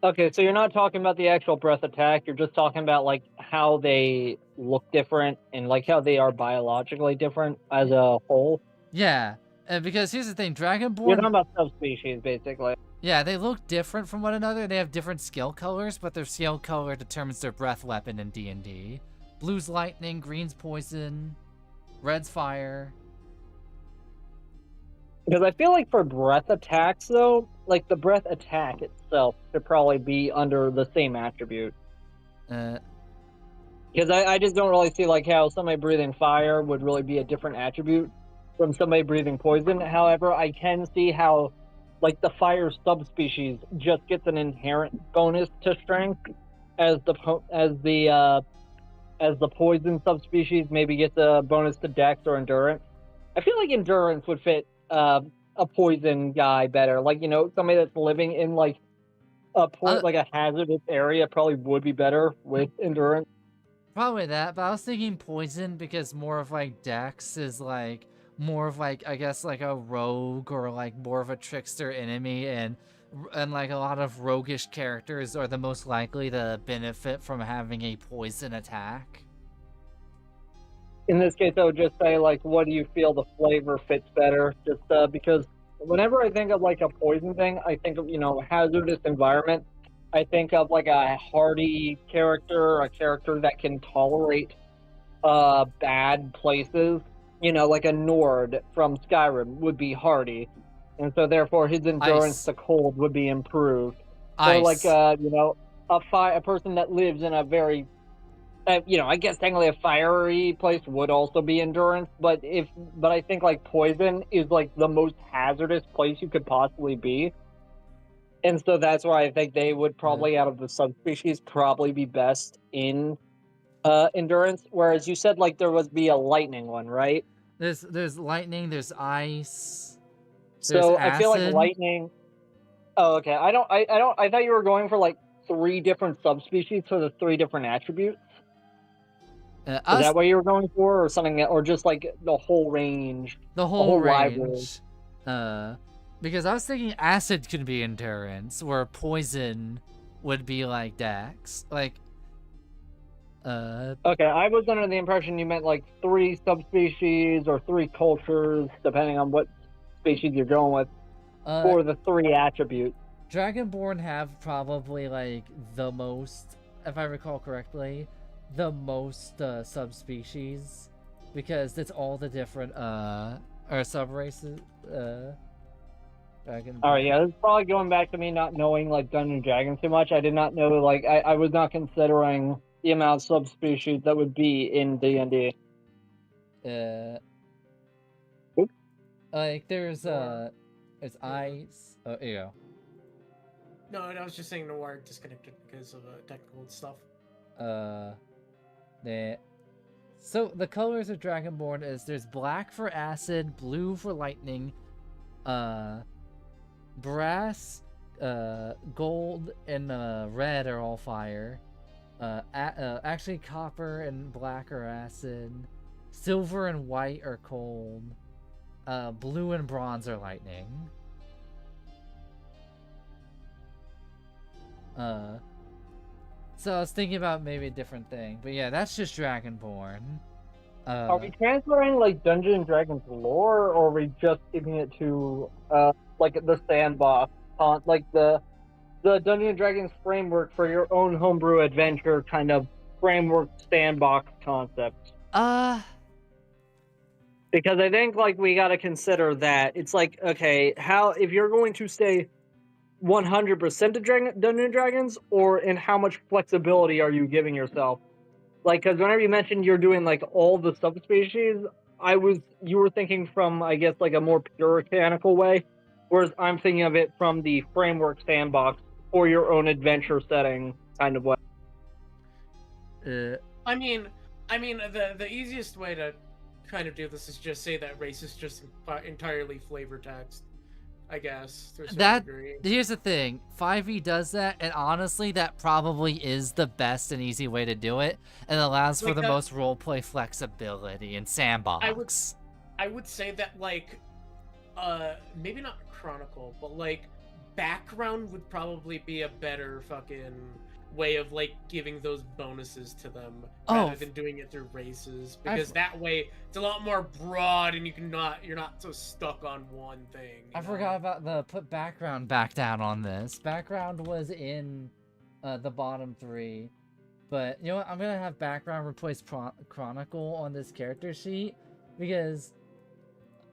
Okay, so you're not talking about the actual breath attack. You're just talking about like how they look different and like how they are biologically different as a whole. Yeah, because here's the thing, You're Dragonborn. talking about subspecies, basically. Yeah, they look different from one another. They have different skill colors, but their skill color determines their breath weapon in D&D. Blue's lightning, green's poison, red's fire. Because I feel like for breath attacks, though, like the breath attack itself should probably be under the same attribute. Because I just don't really see like how somebody breathing fire would really be a different attribute from somebody breathing poison. However, I can see how like the fire subspecies just gets an inherent bonus to strength, as the poison subspecies maybe gets a bonus to dex or endurance. I feel like endurance would fit a poison guy better. Like, you know, somebody that's living in like like a hazardous area probably would be better with endurance. Probably that, but I was thinking poison because more of like dex is like more of like, I guess, like a rogue or like more of a trickster enemy, and like a lot of roguish characters are the most likely to benefit from having a poison attack. In this case, I would just say, like, what do you feel the flavor fits better? Just because whenever I think of like a poison thing, I think of, you know, hazardous environment. I think of like a hardy character, a character that can tolerate bad places. You know, like a Nord from Skyrim would be hardy, and so therefore his endurance to cold would be improved. Or like you know, a person that lives in a very you know, I guess technically a fiery place would also be endurance, but I think like poison is like the most hazardous place you could possibly be. And so that's why I think they would probably, out of the subspecies, probably be best in endurance. Whereas you said like there would be a lightning one, right? There's lightning, there's ice. So acid. I feel like lightning. Oh, okay. I thought you were going for like 3 different subspecies for the 3 different attributes. Is that what you were going for, or something, or just like the whole range? The whole range. Because I was thinking acid could be endurance, where poison would be like dex. Like, Okay, I was under the impression you meant like 3 subspecies or 3 cultures, depending on what species you're going with, for the 3 attributes. Dragonborn have probably like the most, if I recall correctly, the most subspecies, because it's all the different or sub-races. Alright, yeah, this is probably going back to me not knowing like Dungeons and Dragons too much. I did not know, like, I was not considering the amount of subspecies that would be in D&D. Like there's ice. Oh, here you go. No, I was just saying Noir disconnected because of technical stuff. So the colors of Dragonborn is there's black for acid, blue for lightning, brass, gold, and red are all fire. Actually copper and black are acid, silver and white are cold, blue and bronze are lightning. So I was thinking about maybe a different thing, but yeah, that's just Dragonborn. Are we transferring like Dungeons and Dragons lore, or are we just giving it to like the sandbox, like the Dungeons and Dragons framework for your own homebrew adventure kind of framework sandbox concept? Because I think like we got to consider that it's like, okay, how if you're going to stay 100% to Dungeons and Dragons, or in how much flexibility are you giving yourself? Like, because whenever you mentioned you're doing like all the subspecies, you were thinking from, I guess, like a more puritanical way, whereas I'm thinking of it from the framework sandbox for your own adventure setting kind of way. I mean, I mean, the easiest way to kind of do this is just say that race is just entirely flavor text, I guess, to a certain That degree. here's the thing, 5e does that, and honestly, that probably is the best and easy way to do it, and allows for Like the that- most roleplay flexibility and sandbox. I would say that, like, maybe not Chronicle, but, like, background would probably be a better fucking way of, like, giving those bonuses to them rather than doing it through races, because that way it's a lot more broad and you're not so stuck on one thing. I forgot about the put background back down on this. Background was in the bottom 3, but you know what? I'm gonna have background replace Chronicle on this character sheet, because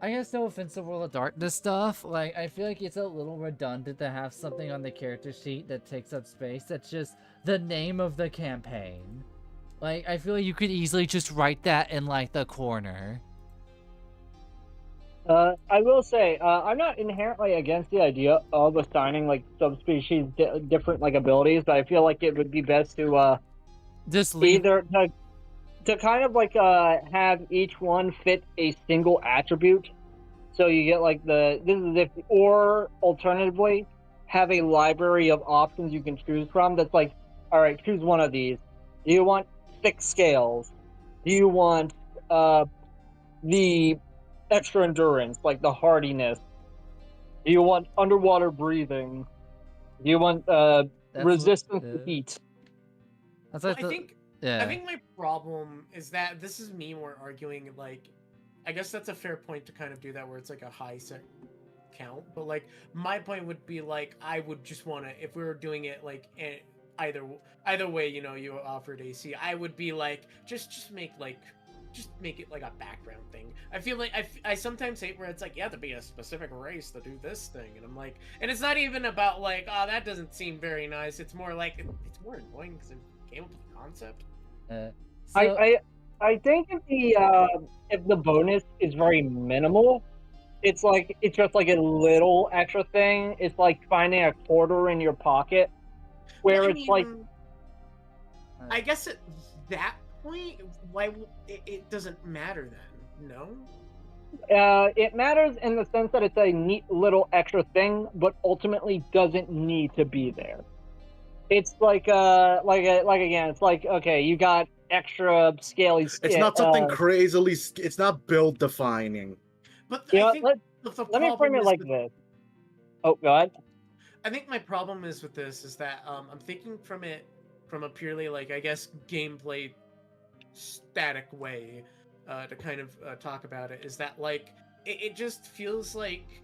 I guess no offense to World of Darkness stuff, like, I feel like it's a little redundant to have something on the character sheet that takes up space that's just the name of the campaign. Like, I feel like you could easily just write that in, like, the corner. I will say, I'm not inherently against the idea of assigning like subspecies different like abilities, but I feel like it would be best to Just leave. either to kind of like have each one fit a single attribute, so you get like this is if, or alternatively have a library of options you can choose from that's like, all right, choose one of these. Do you want thick scales? Do you want the extra endurance, like the hardiness? Do you want underwater breathing? Do you want resistance to heat? That's Well, like I think my problem is that this is me more arguing, like, I guess that's a fair point to kind of do that where it's like a high set count, but like my point would be like I would just want to, if we were doing it like either way, you know, you offered AC, I would be like just make it like a background thing. I feel like I sometimes hate where it's like you have to be a specific race to do this thing, and I'm like, and it's not even about like, oh, that doesn't seem very nice. It's more like it's more annoying because it came up with the concept. I think if the bonus is very minimal, it's just like a little extra thing. It's like finding a quarter in your pocket, where Well, it's like, I guess at that point, why it doesn't matter then? No. it matters in the sense that it's a neat little extra thing, but ultimately doesn't need to be there. It's like again, it's like, okay, you got extra scaly skin. It's not something crazily. It's not build defining. But You I know, think let me frame it like this. Oh, go ahead. I think my problem is with this is that I'm thinking from a purely, like, I guess, gameplay static way to kind of talk about it, is that like it just feels like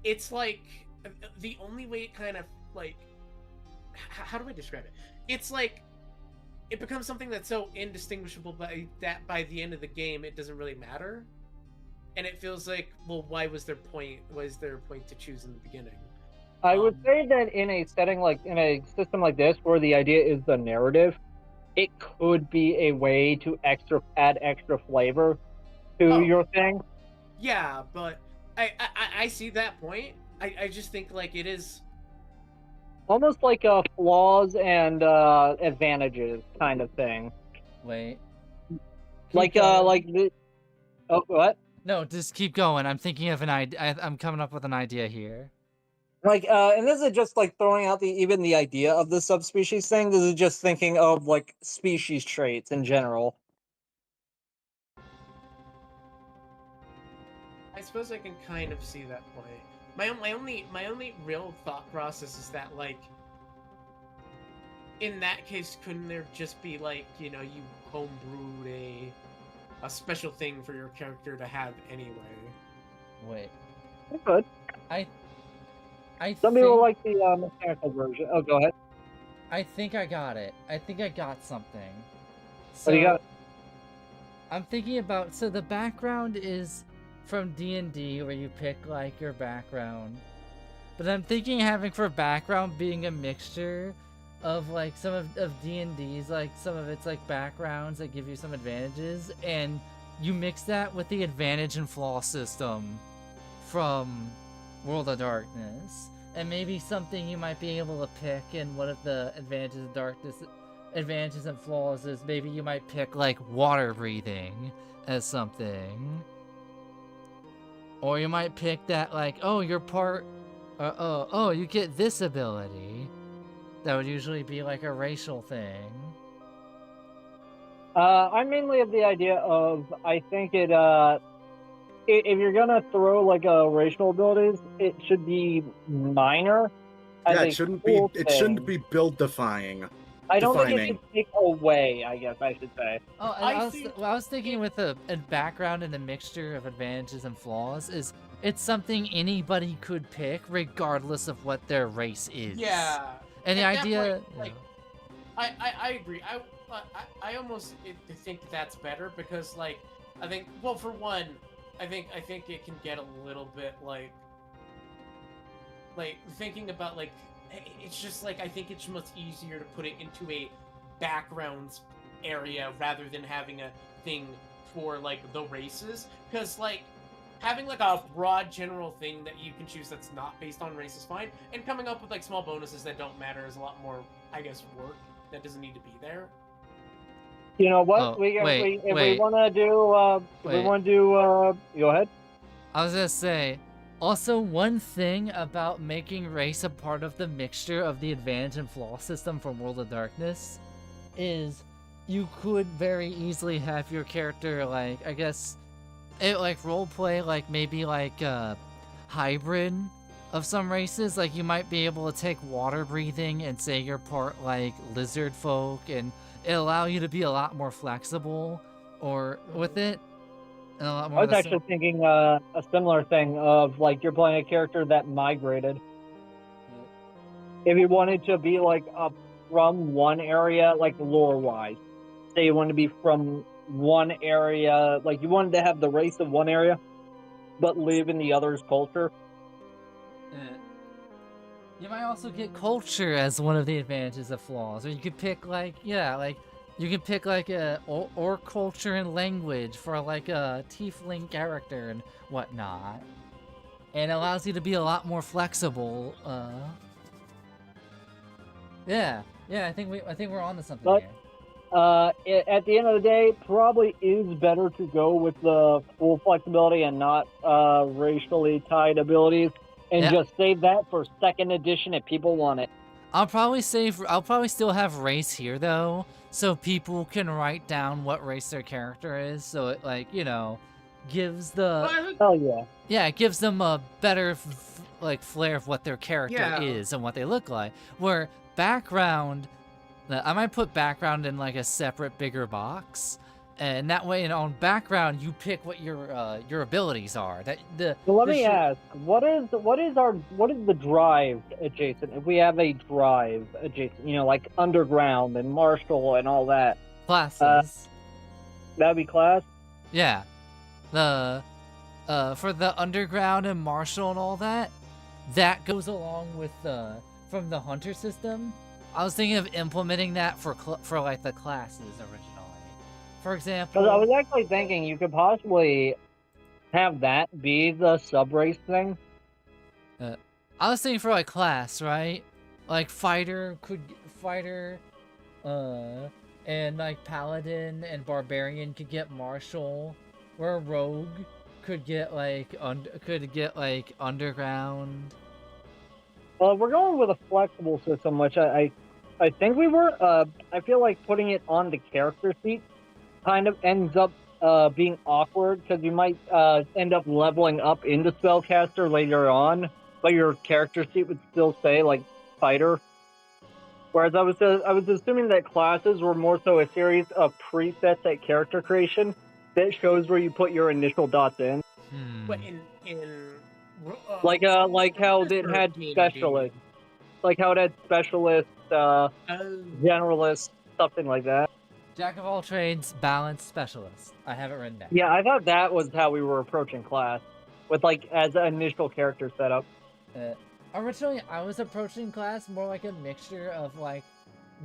it's like the only way it kind of like, how do I describe it? It's like it becomes something that's so indistinguishable by the end of the game it doesn't really matter, and it feels like, well, why was there a point to choose in the begining? I would say that in a setting like, in a system like this where the idea is the narrative, it could be a way to add extra flavor to your thing. Yeah, but I see that point. I just think like it is almost like a flaws and advantages kind of thing. Wait. Like the... Oh, what? No, just keep going. I'm thinking of an idea. I'm coming up with an idea here. Like, and this is just like throwing out even the idea of the subspecies thing. This is just thinking of like species traits in general. I suppose I can kind of see that point. My only real thought process is that, like, in that case, couldn't there just be like, you know, you homebrewed a special thing for your character to have anyway? Wait. You could. Some people like the mechanical version. Oh, go ahead. I think I got it. I think I got something. So, what do you got? I'm thinking about, so the background is from D&D where you pick like your background, but I'm thinking having for background being a mixture of like some of D&D's, like some of its like backgrounds that give you some advantages, and you mix that with the advantage and flaw system from World of Darkness, and maybe something you might be able to pick in one of the advantages of darkness advantages and flaws is maybe you might pick like water breathing as something. Or you might pick that like, oh, you're part, oh, you get this ability. That would usually be like a racial thing. I'm mainly of the idea of, I think if you're gonna throw like racial abilities, it should be minor. Yeah, as it a shouldn't cool be. It shouldn't thing. be build defying. I don't think it defining. should take away, I guess I should say. Oh, and I I think was thinking with a background and a mixture of advantages and flaws is it's something anybody could pick regardless of what their race is. Yeah. And the At that idea, point, like, I agree. I almost think that's better because like I think well for one, I think it can get a little bit like thinking about like it's just like I think it's much easier to put it into a background area rather than having a thing for like the races because like having like a broad general thing that you can choose that's not based on race is fine, and coming up with like small bonuses that don't matter is a lot more, I guess, work that doesn't need to be there. You know what? Oh, we wait. want to do, go ahead. I was gonna say, also one thing about making race a part of the mixture of the advantage and flaw system from World of Darkness is you could very easily have your character like, I guess, it like roleplay like maybe like a hybrid of some races. Like you might be able to take water breathing and say you're part like lizard folk, and it allow you to be a lot more flexible or with it. And a lot more I was actually thinking a similar thing of like you're playing a character that migrated. If you wanted to be like from one area, like lore-wise, say you wanted to be from one area, like you wanted to have the race of one area, but live in the other's culture. You might also get culture as one of the advantages of flaws, or you could pick like you can pick like a or culture and language for like a tiefling character and whatnot, and it allows you to be a lot more flexible. Yeah, I think we're on to something But- here. At the end of the day, probably is better to go with the full flexibility and not racially tied abilities, and Yeah. just save that for second edition if people want it. I'll probably still have race here though, so people can write down what race their character is, so it like, you know, gives the Hell yeah. yeah, it gives them a better like flair of what their character Yeah. is and what they look like. Where background, I might put background in like a separate bigger box, and that way, on background you pick what your abilities are. So let me ask, what is the drive adjacent? If we have a drive adjacent, you know, like underground and martial and all that, classes. that'd be class. Yeah, the for the underground and martial and all that, that goes along with the from the hunter system. I was thinking of implementing that for like the classes originally. For example, Because I was actually thinking you could possibly have that be the sub-race thing. I was thinking for like class, right? Like fighter, and like paladin and barbarian could get martial, where rogue could get like underground. We're going with a flexible system, which I think we were. I feel like putting it on the character sheet kind of ends up being awkward because you might end up leveling up into spellcaster later on, but your character sheet would still say like fighter. Whereas I was assuming that classes were more so a series of presets at character creation that shows where you put your initial dots in. But in Like how it had specialists, like how it had specialists, generalists, something like that. Jack of all trades, balanced specialist. I have it written down. Yeah, I thought that was how we were approaching class, with like as an initial character setup. Originally, I was approaching class more like a mixture of like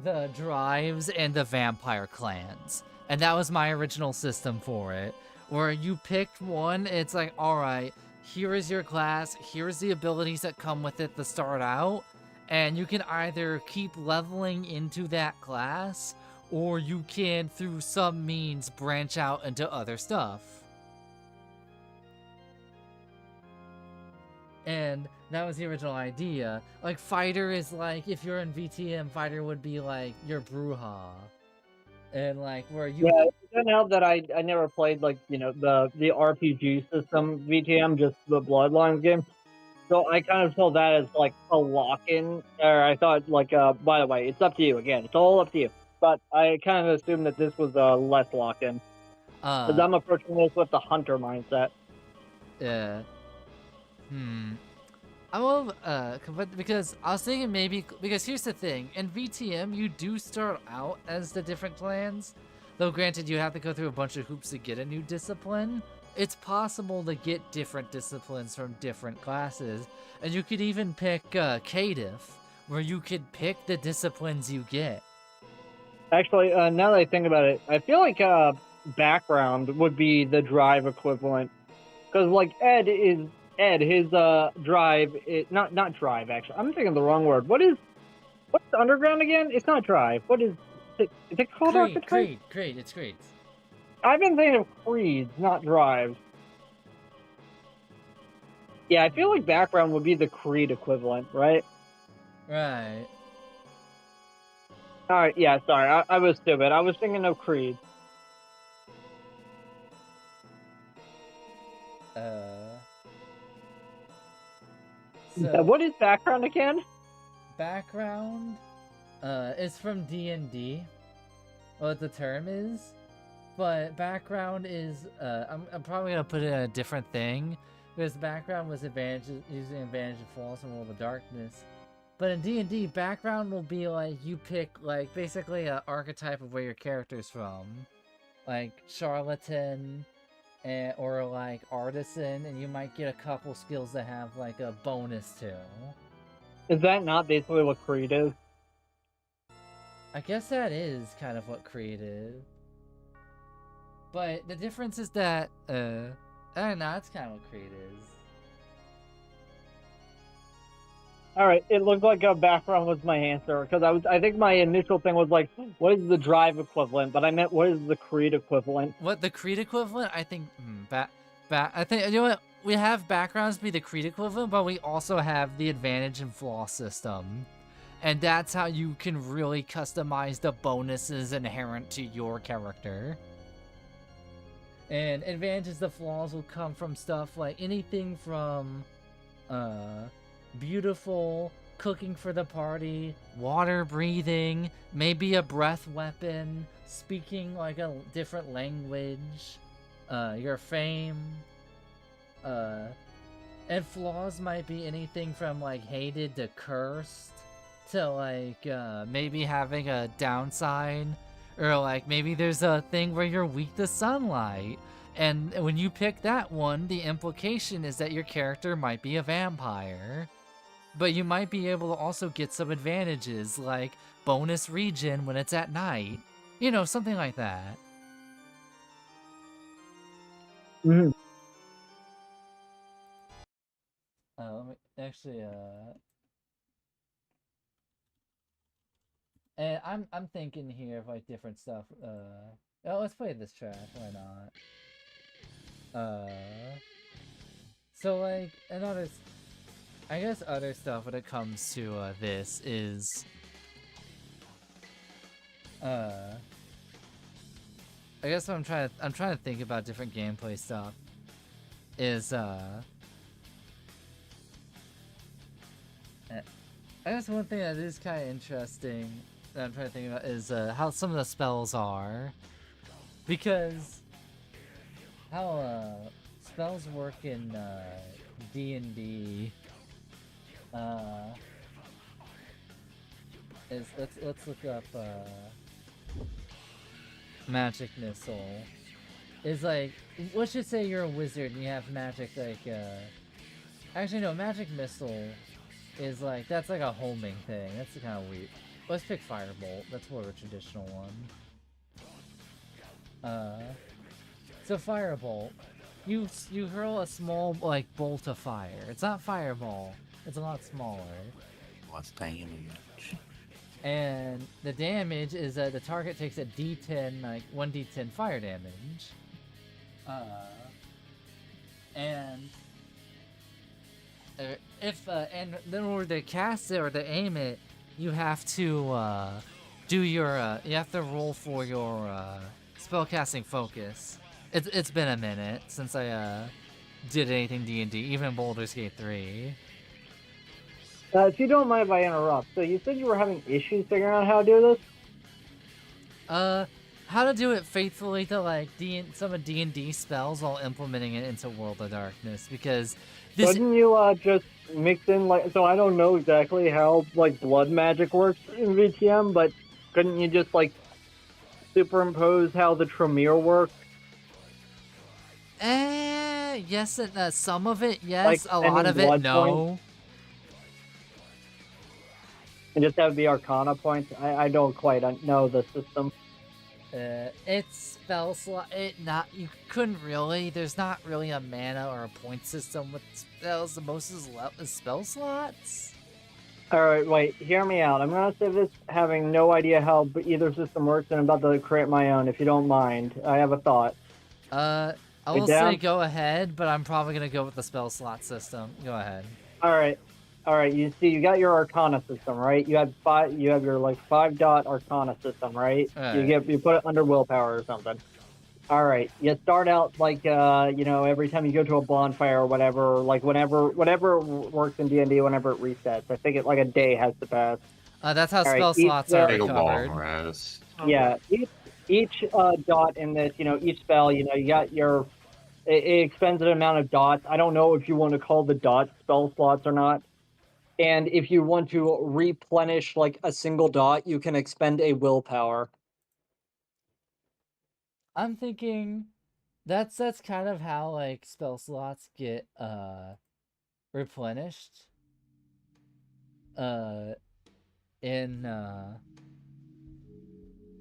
the drives and the vampire clans, and that was my original system for it. Where you picked one, it's like, all right, here is your class, here's the abilities that come with it to start out, And you can either keep leveling into that class, or you can, through some means, branch out into other stuff. And that was the original idea. Like, fighter is like, if you're in VTM, fighter would be like your Bruja. And like, where you... Yeah, it turned out that I never played, like, you know, the RPG system VTM, just the Bloodlines game. So I kind of saw that as, like, a lock-in, or I thought, like, by the way, it's up to you, again, it's all up to you. But I kind of assumed that this was less lock-in. Because I'm approaching this with the hunter mindset. Yeah. But because I was thinking maybe, because here's the thing, in VTM you do start out as the different clans, though granted you have to go through a bunch of hoops to get a new discipline. It's possible to get different disciplines from different classes, and you could even pick Caitiff, where you could pick the disciplines you get. Actually, now that I think about it, I feel like background would be the drive equivalent. Because, like, his drive is not drive, actually. I'm thinking the wrong word. What's underground again? It's not drive. What is it called? Creed, it's Creed. I've been thinking of creeds, not drives. Yeah, I feel like background would be the creed equivalent, right? Right. Alright, yeah, sorry, I was stupid. I was thinking of creed. So, what is background again? Background is from D&D, what the term is, but background is I'm probably gonna put it in a different thing, because background was using advantage and flaws from World of Darkness. But in D&D, background will be like, you pick like basically an archetype of where your character's from, like charlatan, or like artisan, and you might get a couple skills that have like a bonus to. Is that not basically what creed is? I guess that is kind of what creed is. But the difference is that, I don't know, that's kind of what creed is. Alright, it looked like a background was my answer, because I think my initial thing was like, what is the drive equivalent? But I meant, what is the creed equivalent? What the creed equivalent? I think, I think, you know what? We have backgrounds be the creed equivalent, but we also have the advantage and flaw system. And that's how you can really customize the bonuses inherent to your character. And advantages, the flaws will come from stuff like anything from, beautiful, cooking for the party, water breathing, maybe a breath weapon, speaking like a different language, your fame, and flaws might be anything from like hated to cursed, to like maybe having a downside, or like maybe there's a thing where you're weak to sunlight. And when you pick that one, the implication is that your character might be a vampire. But you might be able to also get some advantages, like bonus regen when it's at night. You know, something like that. Mm-hmm. Actually, and I'm thinking here of like different stuff. Oh, let's play this track. Why not? So like another. I guess other stuff when it comes to this is I guess what I'm trying to think about different gameplay stuff is I guess one thing that is kind of interesting that I'm trying to think about is how some of the spells are, because how spells work in D&D. Let's look up magic missile. Is like, let's just say you're a wizard and you have magic like actually no, magic missile is like, that's like a homing thing. That's kind of weird. Let's pick firebolt. That's more of a traditional one. So firebolt, you hurl a small like bolt of fire. It's not fireball. It's a lot smaller. What's damage? And the damage is the target takes a D10, like 1d10 fire damage. And and in order to cast it or to aim it, you have to do your you have to roll for your spellcasting focus. It's been a minute since I did anything D&D, even Baldur's Gate 3. If you don't mind if I interrupt, so you said you were having issues figuring out how to do this? How to do it faithfully to like some of D&D spells while implementing it into World of Darkness, because this. Couldn't you just mix in like, so I don't know exactly how like blood magic works in VTM, but couldn't you just like superimpose how the Tremere works? Yes, some of it, yes. Like, a lot of it, blood no. points? And just have the Arcana points? I don't quite know the system. It's spell slot. You couldn't really. There's not really a mana or a point system with spells. The most is spell slots. Alright, wait, hear me out. I'm gonna say this having no idea how either system works, and I'm about to create my own, if you don't mind. I have a thought. I will say go ahead, but I'm probably gonna go with the spell slot system. Go ahead. Alright, you see, you got your Arcana system, right? You have your like 5-dot Arcana system, right? You put it under willpower or something. Alright, you start out like every time you go to a bonfire or whatever, like whatever works in D&D, whenever it resets. I think like a day has to pass. That's how spell slots are recovered. Yeah, each dot in this, each spell, you got your it expends an amount of dots. I don't know if you want to call the dots spell slots or not. And if you want to replenish like a single dot, you can expend a willpower. I'm thinking that's kind of how like spell slots get replenished. In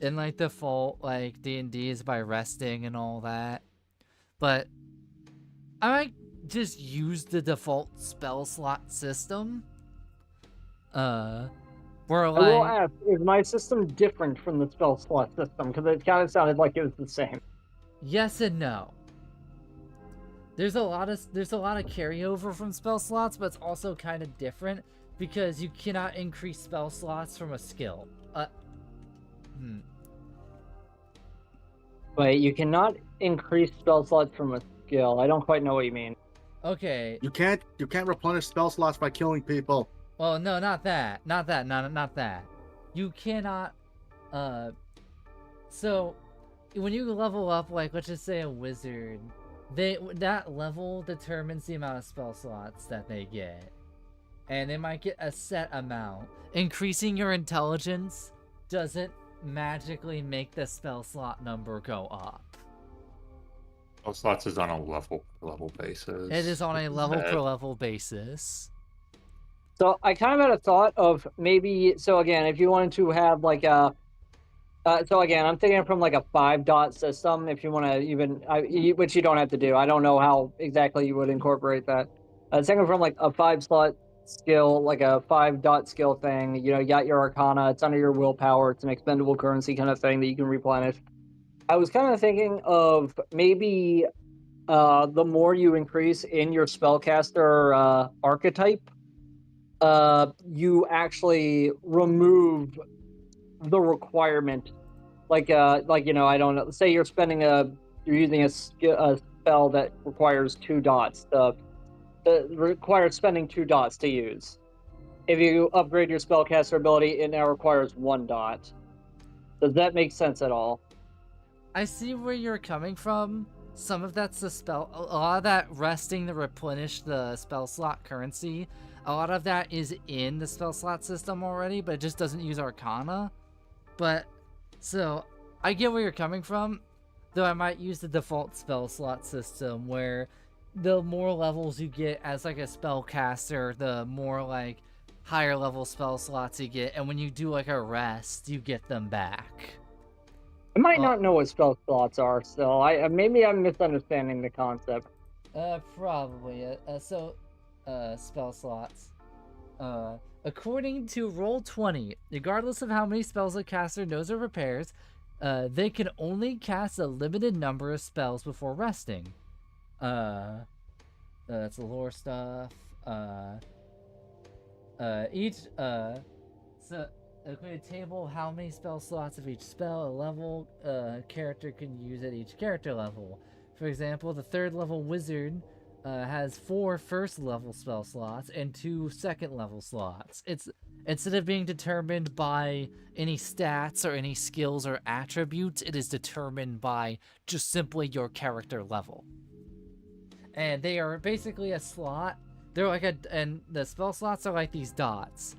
like default like D&D is by resting and all that. But I might just use the default spell slot system. Where like, I will ask, is my system different from the spell slot system? Because it kind of sounded like it was the same. Yes and no. There's a lot of carryover from spell slots, but it's also kind of different because you cannot increase spell slots from a skill. Wait, you cannot increase spell slots from a skill. I don't quite know what you mean. Okay. You can't replenish spell slots by killing people. Well, no, not that. Not that. You cannot, so, when you level up, like, let's just say a wizard, that level determines the amount of spell slots that they get. And they might get a set amount. Increasing your intelligence doesn't magically make the spell slot number go up. Spell slots is on a level basis. It is on a level per level basis. So I kind of had a thought of maybe, so again, if you wanted to have like a, so again, I'm thinking from like a 5-dot system, if you want to even, which you don't have to do. I don't know how exactly you would incorporate that. Thinking from like a 5-slot skill, like a 5-dot skill thing, you got your Arcana, it's under your willpower, it's an expendable currency kind of thing that you can replenish. I was kind of thinking of maybe the more you increase in your spellcaster archetype, you actually remove the requirement, like I don't know. Say you're using a spell that requires 2 dots. Requires spending 2 dots to use. If you upgrade your spellcaster ability, it now requires 1 dot. Does that make sense at all? I see where you're coming from. Some of that's the spell. A lot of that resting to replenish the spell slot currency. A lot of that is in the spell slot system already, but it just doesn't use Arcana. But, so, I get where you're coming from, though I might use the default spell slot system, where the more levels you get as, like, a spellcaster, the more, like, higher level spell slots you get, and when you do, like, a rest, you get them back. I might not know what spell slots are, so maybe I'm misunderstanding the concept. Probably. Spell slots. According to Roll20, regardless of how many spells a caster knows or repairs, they can only cast a limited number of spells before resting. That's the lore stuff. So include a table of how many spell slots of each spell a level character can use at each character level. For example, the 3rd level wizard has 4 first level spell slots and 2 second level slots. It's instead of being determined by any stats or any skills or attributes, it is determined by just simply your character level. And they are basically a slot. They're like and the spell slots are like these dots.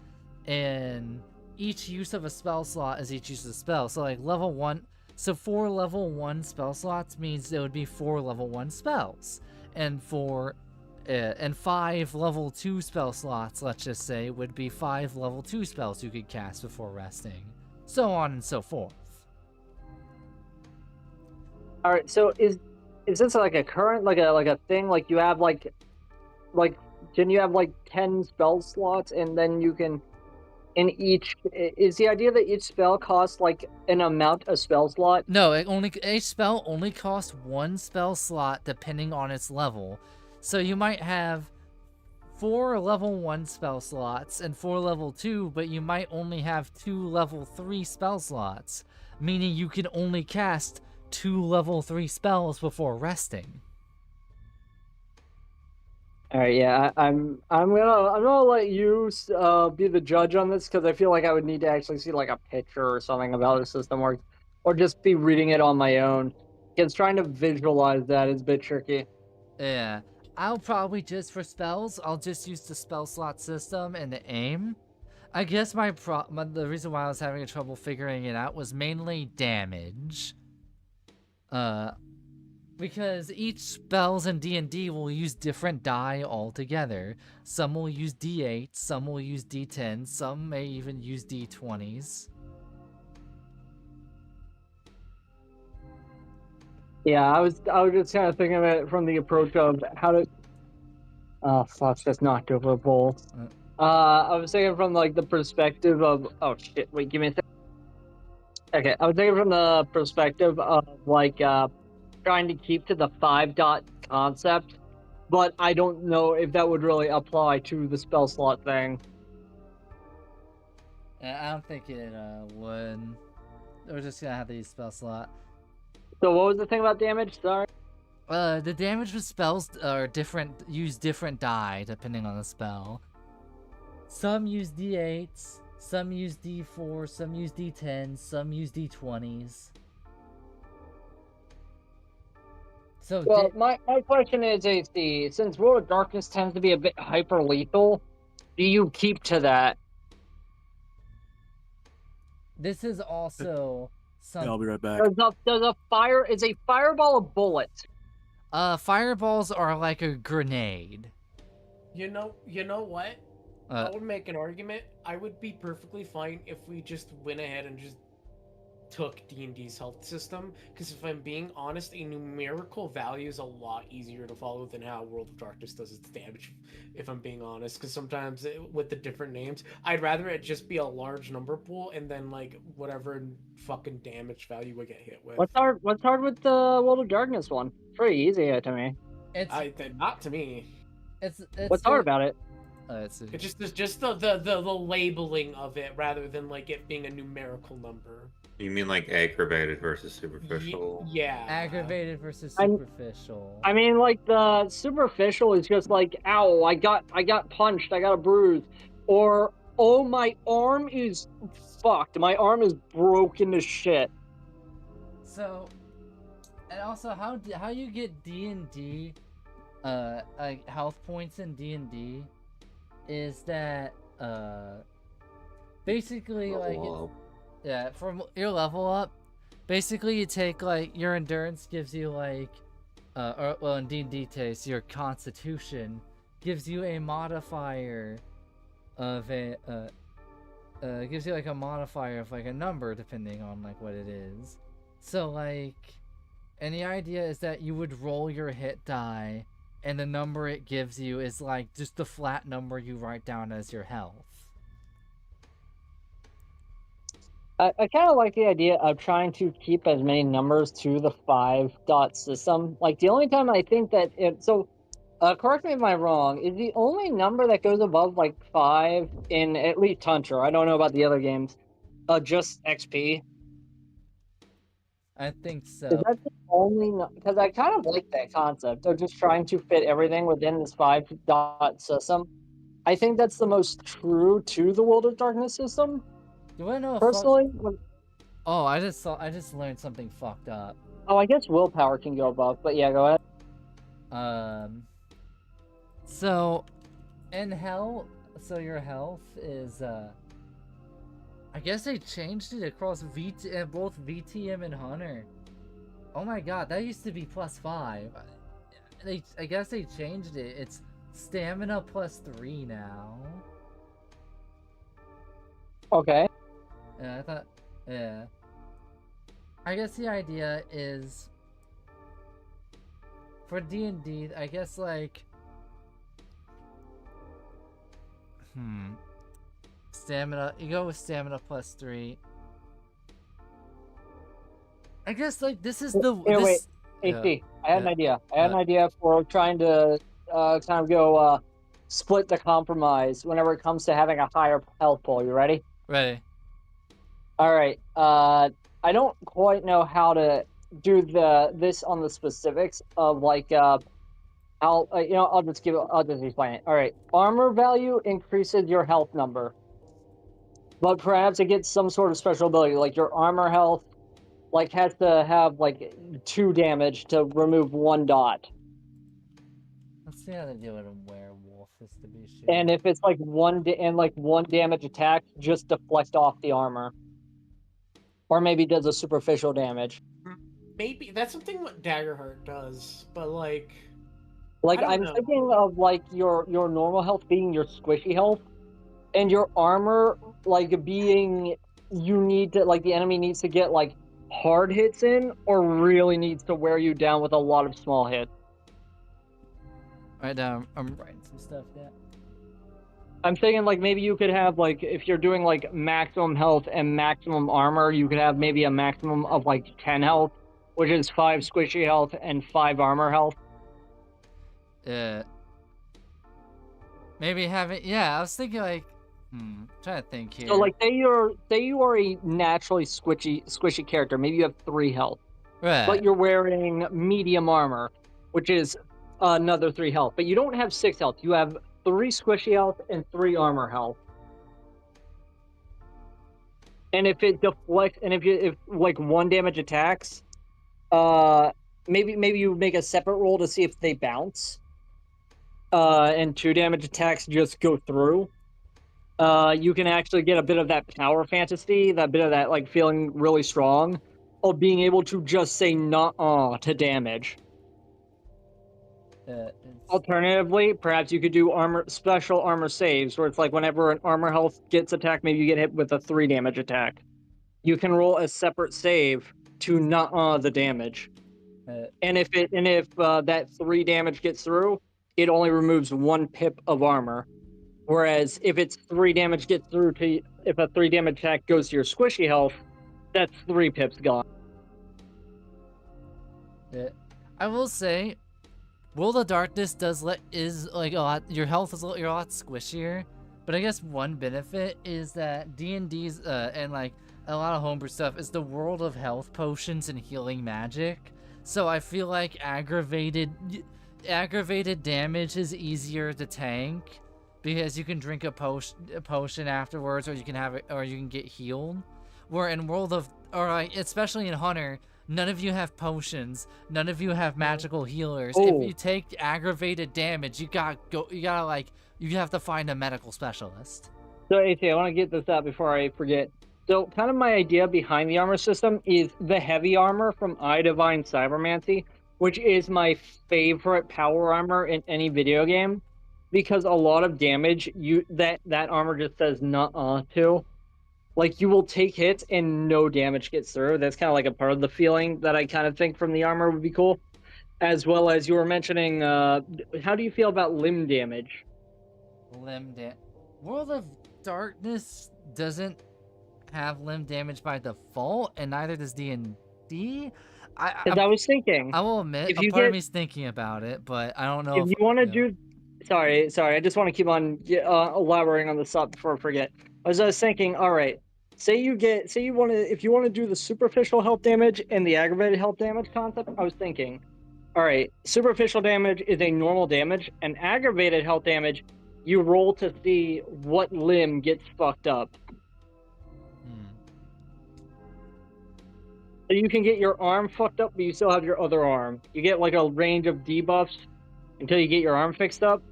And each use of a spell slot is each use of a spell. So like level 1, so 4 level 1 spell slots means there would be 4 level 1 spells. And 5 level 2 spell slots, let's just say, would be 5 level 2 spells you could cast before resting. So on and so forth. All right, so is this like a current like a thing, like you have like can you have like 10 spell slots and then you can in each, is the idea that each spell costs like an amount of spell slot? No, each spell only costs 1 spell slot depending on its level. So you might have 4 level 1 spell slots and 4 level 2, but you might only have 2 level 3 spell slots, meaning you can only cast 2 level 3 spells before resting. All right, yeah, I'm gonna let you be the judge on this, because I feel like I would need to actually see like a picture or something about how the system works, or just be reading it on my own. Because trying to visualize that is a bit tricky. Yeah, I'll probably just for spells, I'll just use the spell slot system and the aim. I guess the reason why I was having trouble figuring it out was mainly damage. Because each spells in D&D will use different die altogether. Some will use D8, some will use D10, some may even use D20s. Yeah, I was just kind of thinking of it from the approach of how to. Oh, fuck! Just knocked over a bowl. I was thinking from like the perspective of. Oh shit! Wait, give me a second. Okay, I was thinking from the perspective of like trying to keep to the 5-dot concept, but I don't know if that would really apply to the spell slot thing. I don't think it would. We're just gonna have these spell slot. So what was the thing about damage? Sorry. The damage with spells are different. Use different die depending on the spell. Some use D8s, some use D4, some use D10s, some use D20s. So well, my question is, AC, since World of Darkness tends to be a bit hyper lethal, do you keep to that? This is also some. Yeah, I'll be right back. Is a fireball a bullet? Fireballs are like a grenade. You know what? Uh, I would make an argument. I would be perfectly fine if we just went ahead and just took D&D's health system, because if I'm being honest, a numerical value is a lot easier to follow than how World of Darkness does its damage, if I'm being honest, because sometimes with the different names, I'd rather it just be a large number pool and then like whatever fucking damage value we get hit with. What's hard with the World of Darkness one? Pretty easy to me. Not to me. It's What's hard about it? It's just the labeling of it rather than like it being a numerical number. You mean like aggravated versus superficial? Yeah. aggravated versus superficial. I mean, like the superficial is just like, ow, I got punched, I got a bruise, or oh, my arm is fucked, my arm is broken to shit. So, and also how you get D&D, like health points in D&D, is that basically yeah, from your level up, basically you take like your endurance gives you like, or well in D&D case, your constitution gives you a modifier of gives you like a modifier of like a number depending on like what it is. So like, and the idea is that you would roll your hit die and the number it gives you is like just the flat number you write down as your health. I kind of like the idea of trying to keep as many numbers to the 5-dot system. Like, the only time I think that correct me if I'm wrong, is the only number that goes above, like, 5 in at least Tunter, I don't know about the other games, just XP? I think Is so. that the only... Because I kind of like that concept of just trying to fit everything within this 5-dot system. I think that's the most true to the World of Darkness system, You wanna know a personally. Oh, I just learned something fucked up. Oh, I guess willpower can go above, but yeah, go ahead. So in hell, so your health is I guess they changed it across both VTM and Hunter. Oh my god, that used to be +5. I guess they changed it. It's stamina +3 now. Okay. Yeah, I thought. Yeah. I guess the idea is for D&D. I guess like. Stamina. You go with stamina +3. I guess like this is the. Here, wait. Yeah. AC, I had an Yeah. idea. I had an idea for trying to kind of go split the compromise whenever it comes to having a higher health pool. You ready? Ready. All right. I don't quite know how to do this on the specifics of like I'll just explain it. All right. Armor value increases your health number, but perhaps it gets some sort of special ability, like your armor health like has to have like 2 damage to remove 1 dot. Let's see how they do it in werewolf. Is to be sure. And if it's like 1 damage attack, just deflect off the armor, or maybe does a superficial damage. Maybe that's something what Daggerheart does, but like I'm thinking of like your normal health being your squishy health, and your armor like being the enemy needs to get like hard hits in, or really needs to wear you down with a lot of small hits. Right now, I'm writing some stuff down. I'm thinking like maybe you could have like if you're doing like maximum health and maximum armor, you could have maybe a maximum of like 10 health, which is 5 squishy health and 5 armor health. Maybe have it. Yeah, I was thinking like, trying to think here. So like say you are a naturally squishy character. Maybe you have 3 health, right. but you're wearing medium armor, which is another 3 health. But you don't have 6 health. You have 3 squishy health and 3 armor health. And if it deflects, and if like 1 damage attacks, maybe you make a separate roll to see if they bounce. And 2 damage attacks just go through. You can actually get a bit of that power fantasy, that bit of that like feeling really strong, of being able to just say "nuh-uh" to damage. Alternatively, perhaps you could do special armor saves, where it's like whenever an armor health gets attacked, maybe you get hit with a 3 damage attack. You can roll a separate save to nuh-uh the damage. And if that 3 damage gets through, it only removes 1 pip of armor. Whereas if it's 3 damage gets through if a 3 damage attack goes to your squishy health, that's 3 pips gone. I will say, World of Darkness is like a lot. Your health is you're a lot squishier, but I guess one benefit is that D&D's and like a lot of homebrew stuff is the world of health potions and healing magic. So I feel like aggravated damage is easier to tank because you can drink a potion afterwards, or you can have it, or you can get healed. Where in especially in Hunter, none of you have potions, none of you have magical healers. Oh. If you take aggravated damage, you have to find a medical specialist. So AC, I want to get this out before I forget. So kind of my idea behind the armor system is the heavy armor from I Divine Cybermancy, which is my favorite power armor in any video game, because a lot of damage that armor just says nuh-uh to. Like, you will take hits and no damage gets through. That's kind of like a part of the feeling that I kind of think from the armor would be cool. as well as you were mentioning. How do you feel about limb damage? Limb damage. World of Darkness doesn't have limb damage by default, and neither does D&D. Because I was thinking, I will admit, if a you part of get- me's thinking about it, but I don't know if if you want to yeah. do, sorry, I just want to keep on elaborating on this thought before I forget. As I was thinking, all right, say you want to, if you want to do the superficial health damage and the aggravated health damage concept, I was thinking, all right, superficial damage is a normal damage, and aggravated health damage, you roll to see what limb gets fucked up. So you can get your arm fucked up, but you still have your other arm. You get like a range of debuffs until you get your arm fixed up,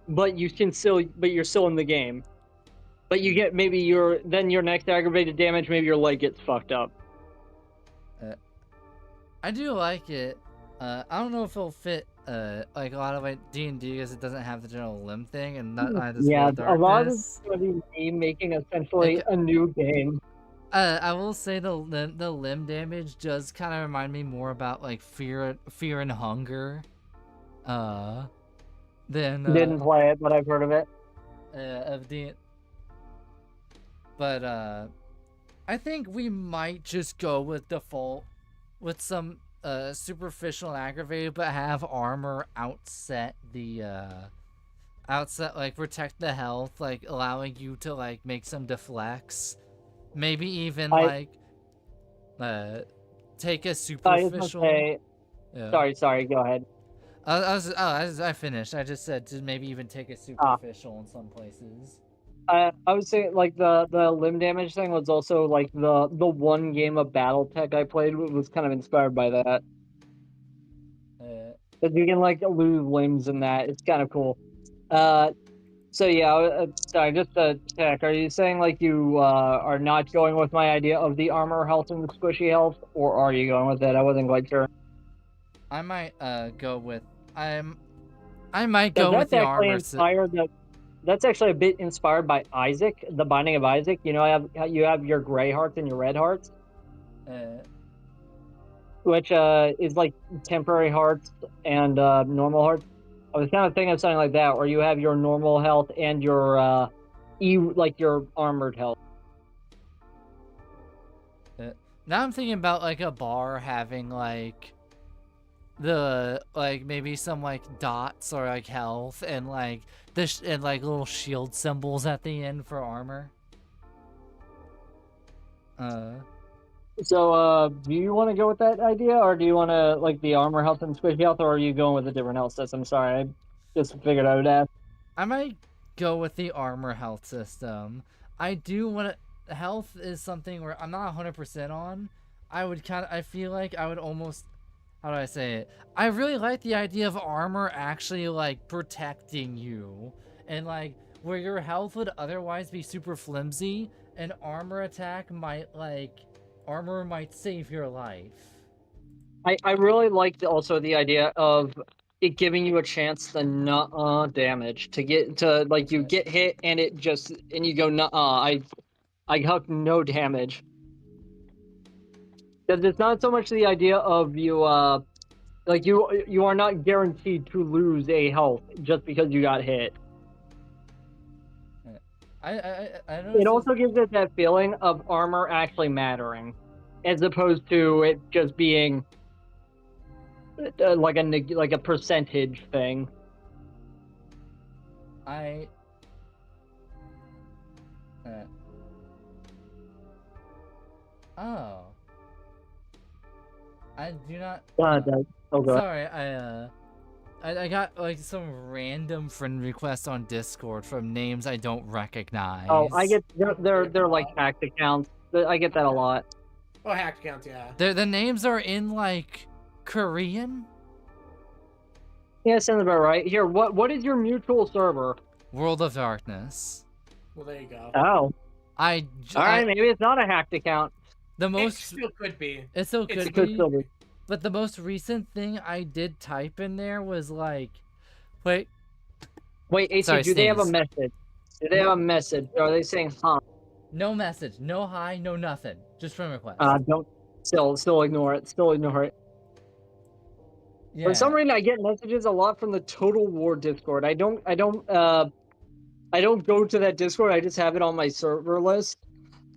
but you're still in the game. But you get maybe your next aggravated damage, maybe your leg gets fucked up. I do like it. I don't know if it'll fit like a lot of like D&D because it doesn't have the general limb thing, and not this Yeah, World of a lot of Darkness. it's going to be me making essentially a new game. I will say the limb damage does kind of remind me more about like fear and hunger. Than Didn't play it, but I've heard of it. of the. But I think we might just go with default with some superficial and aggravated, but have armor outset like protect the health, like allowing you to like make some deflects. Maybe even take a superficial. Sorry, go ahead. I finished. I just said to maybe even take a superficial in some places. I would say like the limb damage thing was also like the one game of BattleTech I played was kind of inspired by that. Because you can like lose limbs in that. It's kind of cool. So yeah, sorry, just to check. Are you saying like you are not going with my idea of the armor health and the squishy health, or are you going with it? I wasn't quite sure. I might go with I might go with the armor. That's actually a bit inspired by Isaac, the Binding of Isaac. You know, you have your gray hearts and your red hearts, which is like temporary hearts and normal hearts. I was kind of thinking of something like that, where you have your normal health and your your armored health. Now I'm thinking about like a bar having like maybe some like dots or like health and like and like little shield symbols at the end for armor. So, do you want to go with that idea, or do you want to like the armor health and squishy health, or are you going with a different health system? I'm sorry, I just figured I would ask. I might go with the armor health system. I do want to. Health is something where I'm not 100% on. I feel like I would almost. How do I say it? I really like the idea of armor actually like protecting you, and like where your health would otherwise be super flimsy, an armor attack armor might save your life. I really liked also the idea of it giving you a chance to damage to get to like you get hit and it just and you go I got no damage. Because it's not so much the idea of you like you are not guaranteed to lose a health just because you got hit. It also gives it that feeling of armor actually mattering, as opposed to it just being like a percentage thing. I do not. Sorry, I got like some random friend requests on Discord from names I don't recognize. Oh, I get they're like hacked accounts. I get that a lot. Oh, hacked accounts, yeah. The names are in like Korean. Yeah, sounds about right. Here, what is your mutual server? World of Darkness. Well, there you go. Oh. All right, maybe it's not a hacked account. It still could be. It still could be. But the most recent thing I did type in there was like, wait, AC, sorry, do they have a message? Do they have a message? Or are they saying huh? No message, no hi, no nothing. Just friend request. Don't still ignore it. Still ignore it. Yeah. For some reason, I get messages a lot from the Total War Discord. I don't go to that Discord. I just have it on my server list.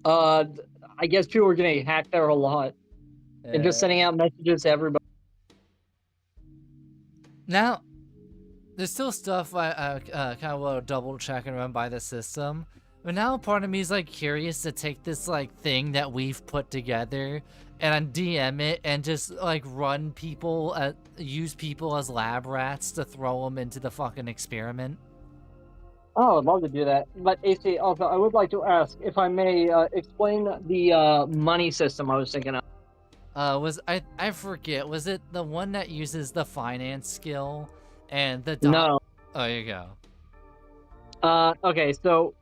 I guess people are getting hacked there a lot and just sending out messages to everybody. Now, there's still stuff I kind of want to double check and run by the system. But now part of me is like curious to take this like thing that we've put together and DM it and just like run people, use people as lab rats to throw them into the fucking experiment. Oh, I'd love to do that. But AC, also, I would like to ask if I may explain the money system I was thinking of. I forget, was it the one that uses the finance skill and the No. Oh, there you go. Okay, so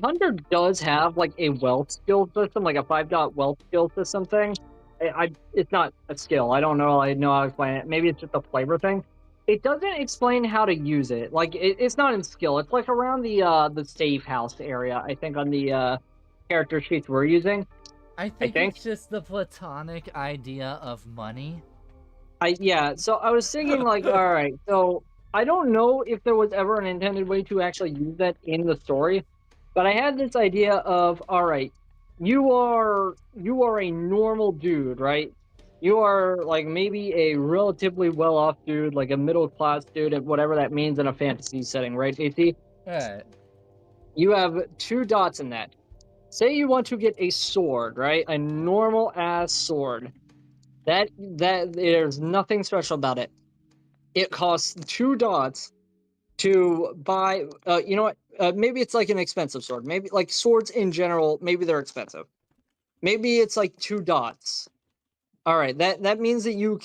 Hunter does have like a wealth skill system, like a 5-dot wealth skill system thing. It's not a skill. I don't know. I know how to explain it. Maybe it's just a flavor thing. It doesn't explain how to use it. Like it's not in skill. It's like around the safe house area. I think on the character sheets we're using. I think it's just the platonic idea of money. Yeah. So I was thinking like, all right. So I don't know if there was ever an intended way to actually use that in the story, but I had this idea of, all right, you are a normal dude, right? You are like maybe a relatively well-off dude, like a middle-class dude, and whatever that means in a fantasy setting, right, AT? Right. You have 2 dots in that. Say you want to get a sword, right? A normal-ass sword. That there's nothing special about it. It costs 2 dots to buy. You know what? Maybe it's like an expensive sword. Maybe like swords in general. Maybe they're expensive. Maybe it's like 2 dots. All right. That means that you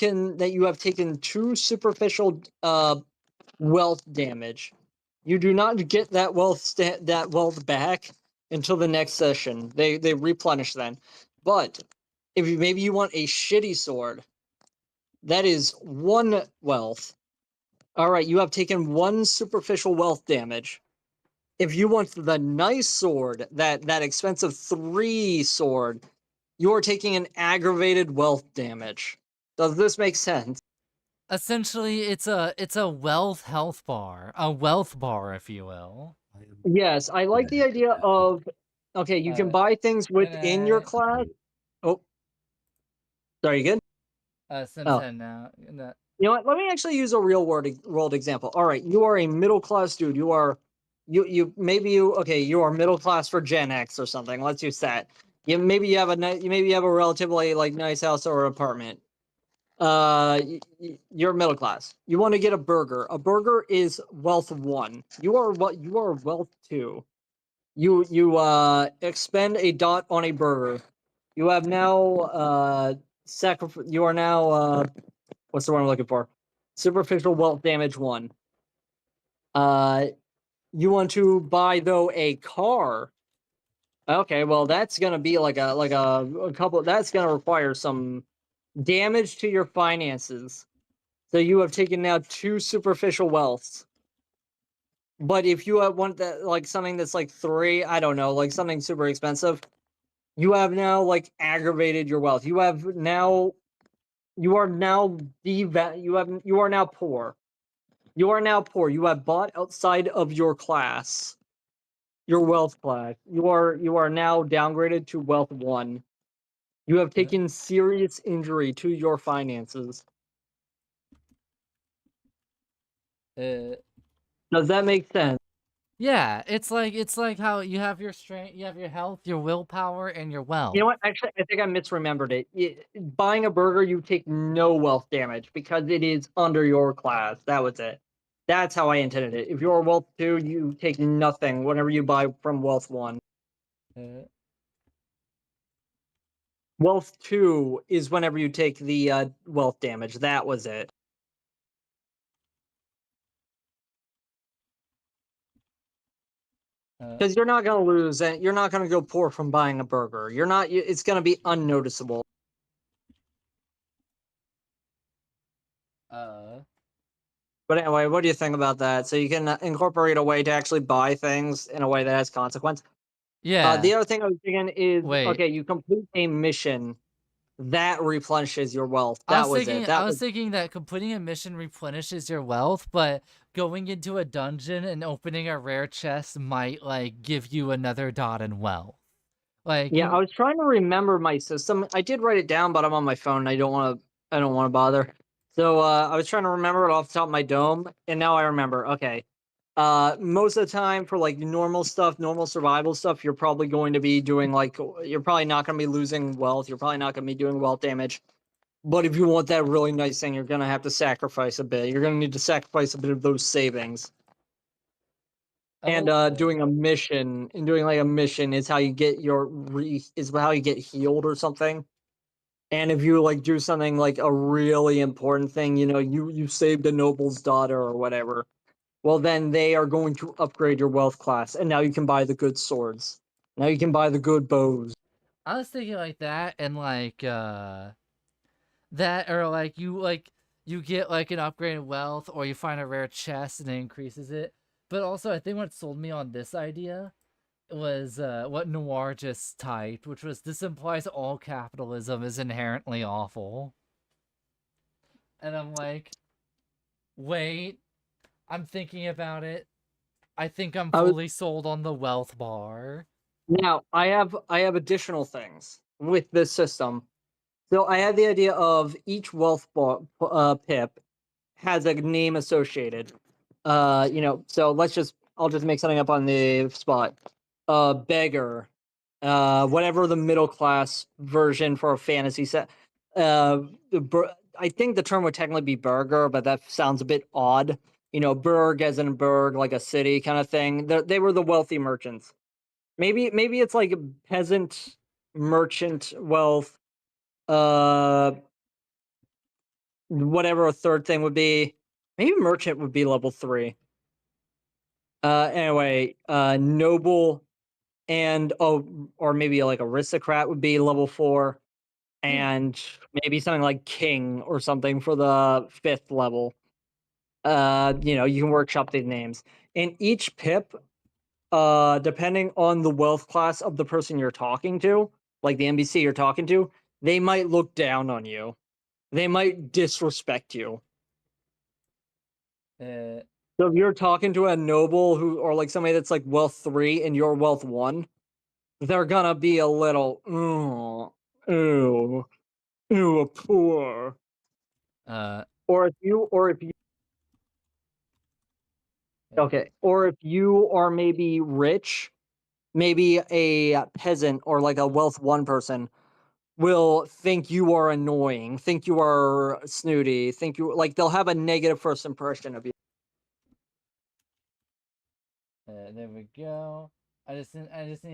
have taken 2 superficial wealth damage. You do not get that wealth back until the next session. They replenish then. But if maybe you want a shitty sword, that is 1 wealth. All right, you have taken 1 superficial wealth damage. If you want the nice sword, that expensive 3 sword, you are taking an aggravated wealth damage. Does this make sense? Essentially, it's a wealth health bar, a wealth bar, if you will. Yes, I like the idea of, okay, you can buy things within your class. Oh, sorry, you good? Since Oh. then now. You know what? Let me actually use a real world example. All right, you are a middle class dude. You are you are middle class for Gen X or something. Let's use that. Maybe you have a relatively like nice house or apartment. You're middle class. You want to get a burger. A burger is wealth 1. You are wealth 2. You expend a dot on a burger. You have now you are now what's the one I'm looking for? Superficial wealth damage 1. You want to buy though a car. Okay, well that's gonna be like a couple. That's gonna require some damage to your finances. So you have taken now 2 superficial wealths. But if you want that like something that's like 3, I don't know, like something super expensive, you have now like aggravated your wealth. You are now you are now poor. You are now poor. You have bought outside of your class, your wealth class. You are now downgraded to wealth 1. You have taken serious injury to your finances. Does that make sense? Yeah, it's like how you have your strength, you have your health, your willpower, and your wealth. You know what? Actually, I think I misremembered it. Buying a burger, you take no wealth damage because it is under your class. That was it. That's how I intended it. If you're wealth 2, you take nothing whenever you buy from wealth 1. Wealth 2 is whenever you take the wealth damage. That was it. Because you're not going to lose, and you're not going to go poor from buying a burger. You're not. It's going to be unnoticeable. But anyway, what do you think about that? So you can incorporate a way to actually buy things in a way that has consequence. Yeah. The other thing I was thinking is, Wait. okay, you complete a mission. that replenishes your wealth. I That was was thinking, it. That I was was thinking that completing a mission replenishes your wealth, but going into a dungeon and opening a rare chest might like give you another dot in wealth. Like yeah. I you, was trying to remember my system. I did write it down, but I'm on my phone. And I don't want to. I don't want to bother. So I was trying to remember it off the top of my dome, and now I remember. Okay. Most of the time for like normal stuff, normal survival stuff, you're probably going to be doing like you're probably not going to be losing wealth. You're probably not going to be doing wealth damage. But if you want that really nice thing, you're going to have to sacrifice a bit. You're going to need to sacrifice a bit of those savings. And oh, doing a mission and doing like a mission is how you get is how you get healed or something. And if you like do something like a really important thing, you saved a noble's daughter or whatever, well then they are going to upgrade your wealth class, and now you can buy the good swords. Now you can buy the good bows. I was thinking like that and that or you get like an upgrade in wealth or you find a rare chest and it increases it. But also I think what sold me on this idea was what Noir just typed, which was this implies all capitalism is inherently awful. And I'm like, wait, I'm thinking about it. I think I'm I was, fully sold on the wealth bar. Now I have additional things with this system. So I had the idea of each pip has a name associated. So I'll just make something up on the spot. Beggar, whatever the middle class version for a fantasy set. Uh, I think the term would technically be burger, but that sounds a bit odd. Burg as in burg, like a city kind of thing. They were the wealthy merchants. Maybe it's like peasant merchant wealth. Uh, Whatever a third thing would be. Maybe merchant would be level 3. Anyway, noble and or maybe like aristocrat would be level 4, and maybe something like king or something for the 5th level. You can workshop these names. And each pip, depending on the wealth class of the person you're talking to, like the NPC you're talking to, they might look down on you. They might disrespect you. Uh, So if you're talking to a noble or like somebody that's like wealth 3 and you're wealth 1, they're gonna be a little, poor. uh, Or if you okay, or if you are maybe rich, maybe a peasant or like a wealth 1 person will think you are annoying, think you are snooty, think you like they'll have a negative first impression of you. there we go. I just need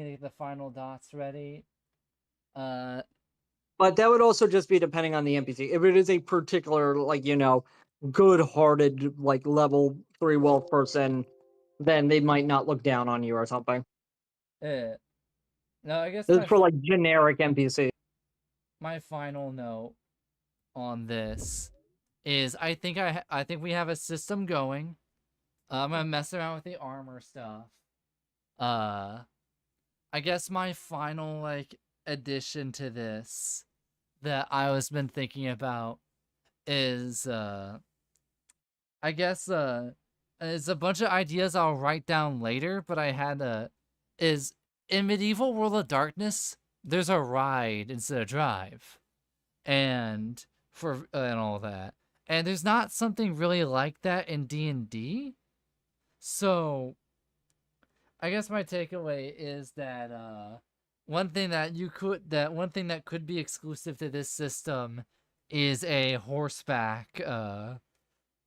to get the final dots ready. Uh, But that would also just be depending on the NPC. If it is a particular, like, good-hearted, like, level 3 wealth person, then they might not look down on you or something. no, I guess This is for, like, generic NPC. my final note on this is I think we have a system going. I'm gonna mess around with the armor stuff. I guess my final like addition to this that I was been thinking about is I guess it's a bunch of ideas I'll write down later, but I had is in Medieval World of Darkness, there's a ride instead of drive. And for and all that. And there's not something really like that in D&D. So I guess my takeaway is that one thing that could be exclusive to this system is a horseback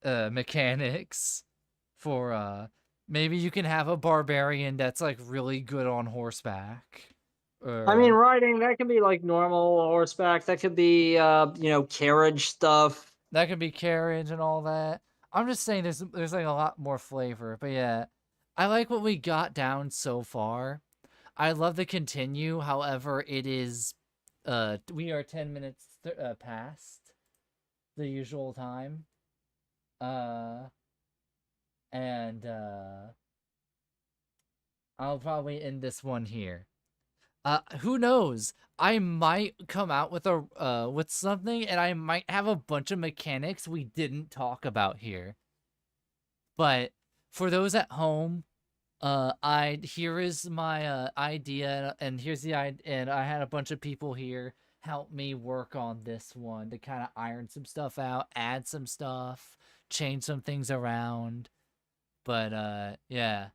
mechanics for maybe you can have a barbarian that's like really good on horseback. I mean, riding, that can be, like, normal horseback. That could be, carriage stuff. That could be carriage and all that. I'm just saying there's like a lot more flavor. But yeah, I like what we got down so far. I'd love to continue. However, we are 10 minutes past the usual time. And I'll probably end this one here. Who knows? I might come out with a with something, and I might have a bunch of mechanics we didn't talk about here. But for those at home, here is my idea, and here's the idea, and I had a bunch of people here help me work on this one to kind of iron some stuff out, add some stuff, change some things around. But yeah,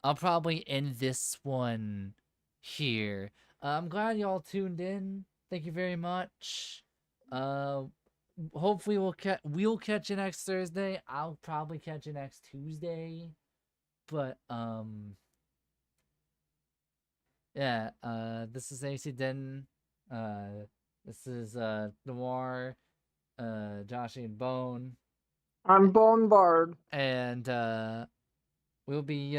I'll probably end this one here. I'm glad y'all tuned in. Thank you very much. Hopefully we'll catch you next Thursday. I'll probably catch you next Tuesday. But yeah, this is AC Denton. This is Noir, Josh and Bone. I'm Bone Bard. And we'll be